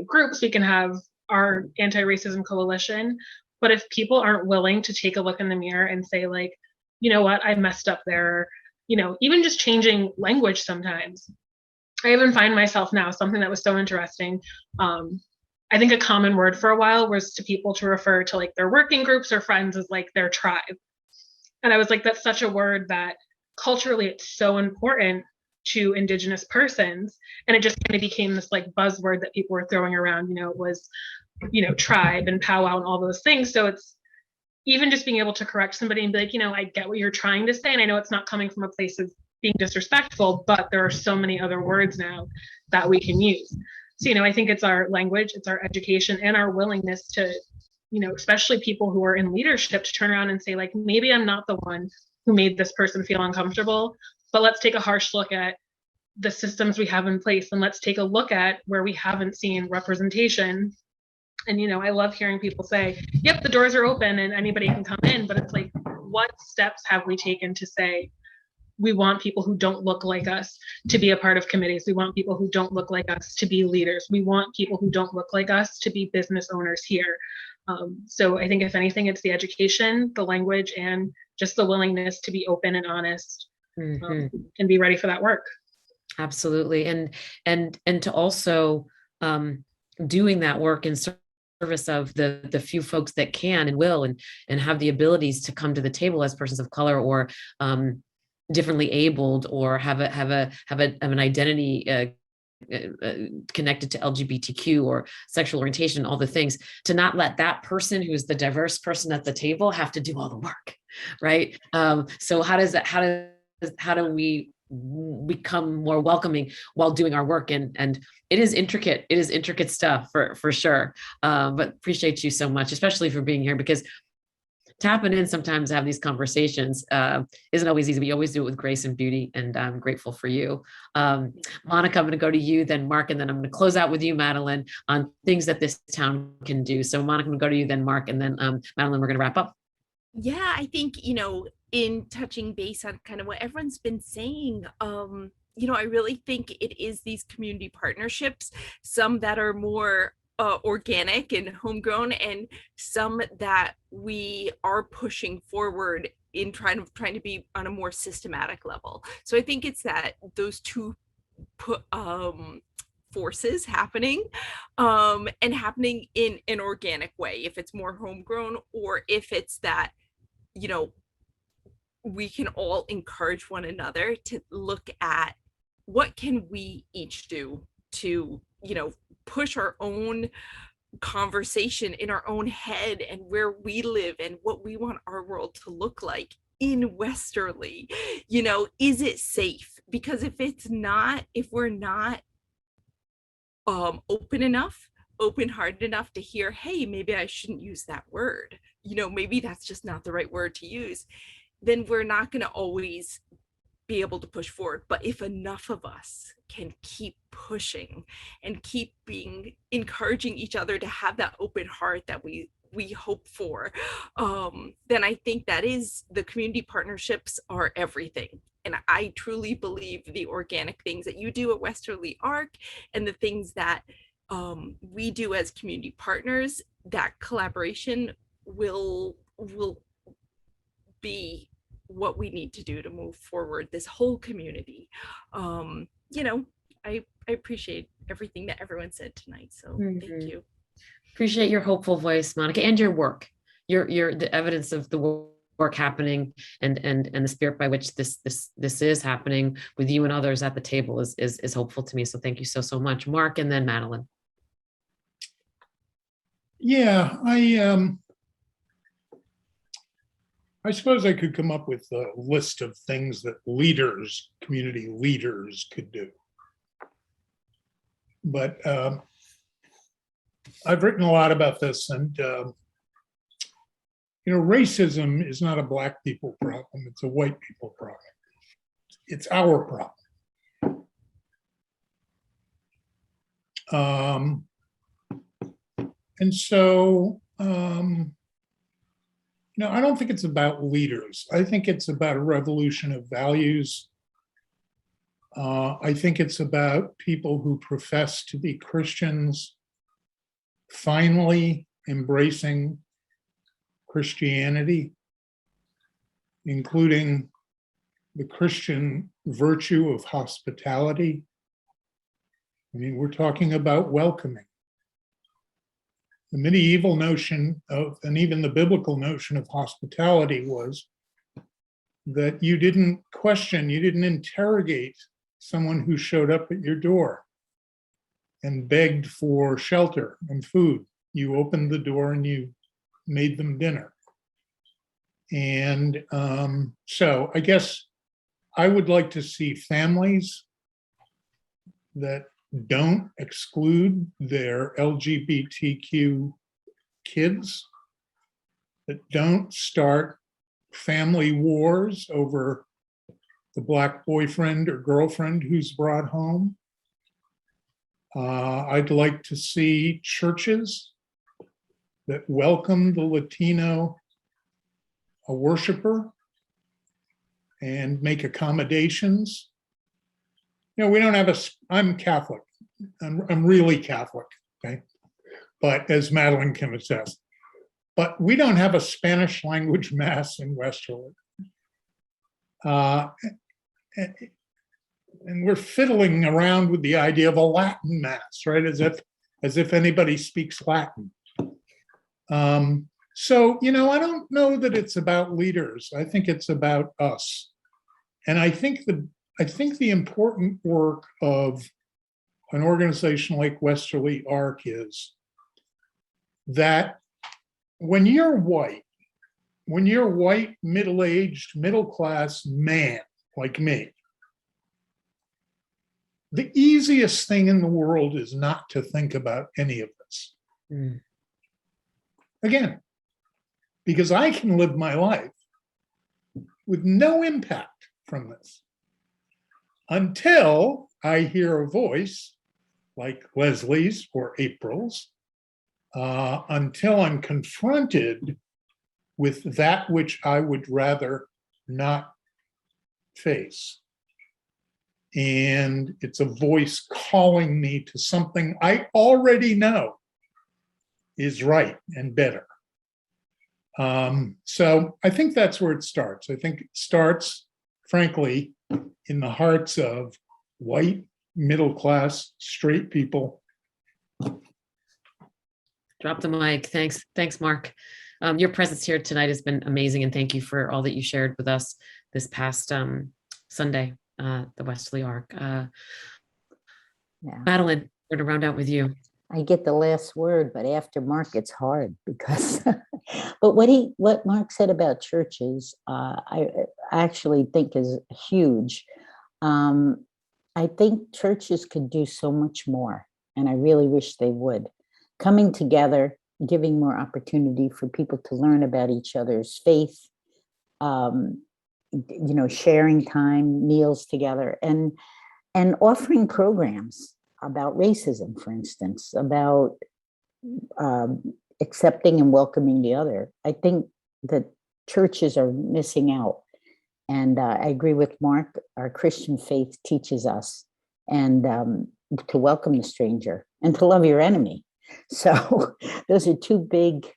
groups. We can have our anti-racism coalition. But if people aren't willing to take a look in the mirror and say like, you know what, I messed up there, even just changing language sometimes. I even find myself now, something that was so interesting. I think a common word for a while was to people to refer to like their working groups or friends as like their tribe. And I was like, that's such a word that culturally it's so important to Indigenous persons. And it just kind of became this like buzzword that people were throwing around. It was, tribe and powwow and all those things. So it's even just being able to correct somebody and be like, I get what you're trying to say. And I know it's not coming from a place of being disrespectful, but there are so many other words now that we can use. So, I think it's our language, it's our education, and our willingness to, especially people who are in leadership, to turn around and say, like, maybe I'm not the one who made this person feel uncomfortable, but let's take a harsh look at the systems we have in place, and let's take a look at where we haven't seen representation. And, I love hearing people say, yep, the doors are open and anybody can come in, but it's like, what steps have we taken to say, we want people who don't look like us to be a part of committees. We want people who don't look like us to be leaders. We want people who don't look like us to be business owners here. So I think if anything, it's the education, the language, and just the willingness to be open and honest, and be ready for that work. Absolutely. And to also doing that work in service of the few folks that can and will and have the abilities to come to the table as persons of color, or differently abled, or have an identity connected to LGBTQ or sexual orientation, all the things, to not let that person who's the diverse person at the table have to do all the work, right? So how do we become more welcoming while doing our work? And it is intricate stuff for sure. But appreciate you so much, especially for being here, because tapping in sometimes to have these conversations isn't always easy. We always do it with grace and beauty, and I'm grateful for you. Monica, I'm going to go to you, then Mark, and then I'm going to close out with you, Madeline, on things that this town can do. So Monica, I'm going to go to you, then Mark, and then Madeline, we're going to wrap up. Yeah, I think, in touching base on kind of what everyone's been saying, I really think it is these community partnerships, some that are more organic and homegrown, and some that we are pushing forward in trying to be on a more systematic level. So I think it's that those two forces happening, and happening in an organic way, if it's more homegrown, or if it's that, you know, we can all encourage one another to look at what can we each do to, you know, push our own conversation in our own head and where we live and what we want our world to look like in Westerly. You know, is it safe? Because if it's not, if we're not open-hearted enough to hear, hey, maybe I shouldn't use that word, you know, maybe that's just not the right word to use, then we're not going to always be able to push forward. But if enough of us can keep pushing and keep encouraging each other to have that open heart that we hope for, then I think that is, the community partnerships are everything. And I truly believe the organic things that you do at Westerly ARC and the things that we do as community partners, that collaboration will be what we need to do to move forward this whole community. You know, I appreciate everything that everyone said tonight. So thank you. Appreciate your hopeful voice, Monica, and your work. Your the evidence of the work happening and the spirit by which this is happening with you and others at the table is hopeful to me. So thank you so much, Mark, and then Madeline. Yeah, I suppose I could come up with a list of things that leaders, community leaders, could do. But I've written a lot about this, and you know, racism is not a Black people problem, it's a white people problem. It's our problem. And so, you know, I don't think it's about leaders. I think it's about a revolution of values. I think it's about people who profess to be Christians finally embracing Christianity, including the Christian virtue of hospitality. I mean, we're talking about welcoming. The medieval notion of, and even the biblical notion of hospitality was that you didn't question, you didn't interrogate someone who showed up at your door and begged for shelter and food. You opened the door and you made them dinner. And so I guess I would like to see families that don't exclude their LGBTQ kids, that don't start family wars over the Black boyfriend or girlfriend who's brought home. I'd like to see churches that welcome the Latino worshiper and make accommodations. You know, we don't have I'm Catholic. I'm really Catholic, okay? But as Madeline can attest, but we don't have a Spanish language mass in Westerly. And we're fiddling around with the idea of a Latin mass, right? As if anybody speaks Latin. So, you know, I don't know that it's about leaders. I think it's about us. And I think the important work of an organization like Westerly ARC is that when you're white, middle-aged, middle-class man like me, the easiest thing in the world is not to think about any of this. Again, because I can live my life with no impact from this until I hear a voice like Leslie's or April's, until I'm confronted with that which I would rather not face. And it's a voice calling me to something I already know is right and better. So I think that's where it starts. I think it starts, frankly, in the hearts of white, middle-class, straight people. Drop the mic. Thanks, Mark. Your presence here tonight has been amazing, and thank you for all that you shared with us this past Sunday, the Westerly Arc. Yeah. Madeline, we're gonna round out with you. I get the last word, but after Mark, it's hard because, but what Mark said about churches, I actually think is huge. I think churches could do so much more, and I really wish they would. Coming together, giving more opportunity for people to learn about each other's faith, sharing time, meals together, and offering programs about racism, for instance, about accepting and welcoming the other. I think that churches are missing out. And I agree with Mark, our Christian faith teaches us and to welcome the stranger and to love your enemy. So those are two big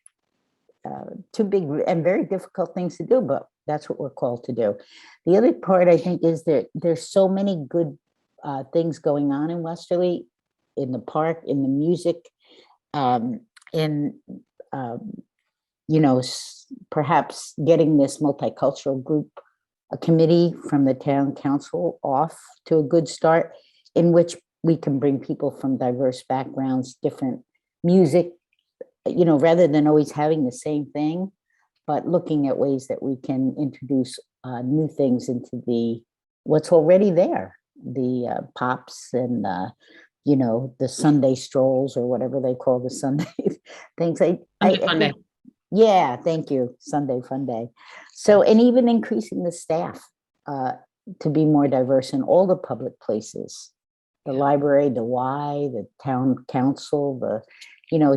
and very difficult things to do, but that's what we're called to do. The other part, I think, is that there's so many good things going on in Westerly, in the park, in the music, perhaps getting this multicultural group, a committee from the town council off to a good start, in which we can bring people from diverse backgrounds, different music, rather than always having the same thing, but looking at ways that we can introduce new things into what's already there. The pops and the Sunday strolls, or whatever they call the Sunday things. Sunday. Yeah, thank you. Sunday fun day. So, and even increasing the staff to be more diverse in all the public places, the library, the Y, the town council,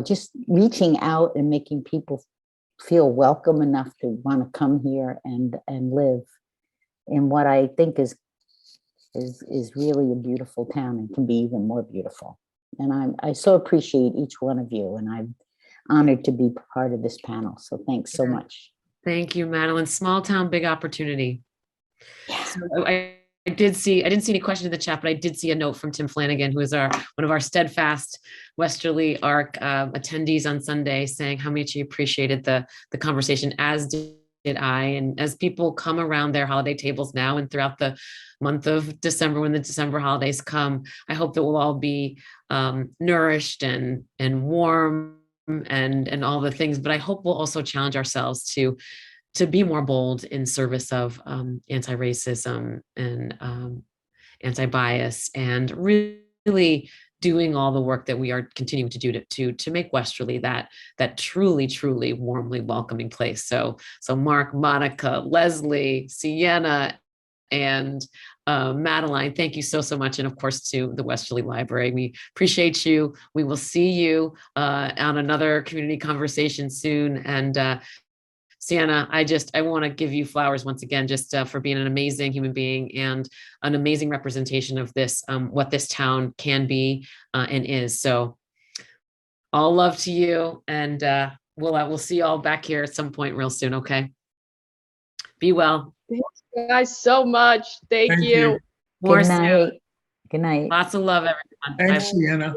just reaching out and making people feel welcome enough to want to come here and live in what I think is really a beautiful town and can be even more beautiful. And I so appreciate each one of you, and I'm honored to be part of this panel. So thanks so much. Thank you, Madeline. Small town, big opportunity. Yeah. So I didn't see any question in the chat, but I did see a note from Tim Flanagan, who is one of our steadfast Westerly Arc attendees on Sunday, saying how much he appreciated the conversation, as did I. And as people come around their holiday tables now and throughout the month of December, when the December holidays come, I hope that we'll all be nourished and warm and all the things. But I hope we'll also challenge ourselves to be more bold in service of anti-racism and anti-bias, and really doing all the work that we are continuing to do to make Westerly that truly warmly welcoming place. So Mark, Monica, Leslie, Sienna, and Madeline, thank you so much. And of course, to the Westerly Library, we appreciate you. We will see you on another community conversation soon. And Sienna, I want to give you flowers once again, just for being an amazing human being and an amazing representation of this, what this town can be and is. So all love to you, and we'll see you all back here at some point real soon. Okay. Be well. Thank you guys so much. Thank you. More Good soon. night. Good night. Lots of love, everyone. Thanks, Bye. Sienna.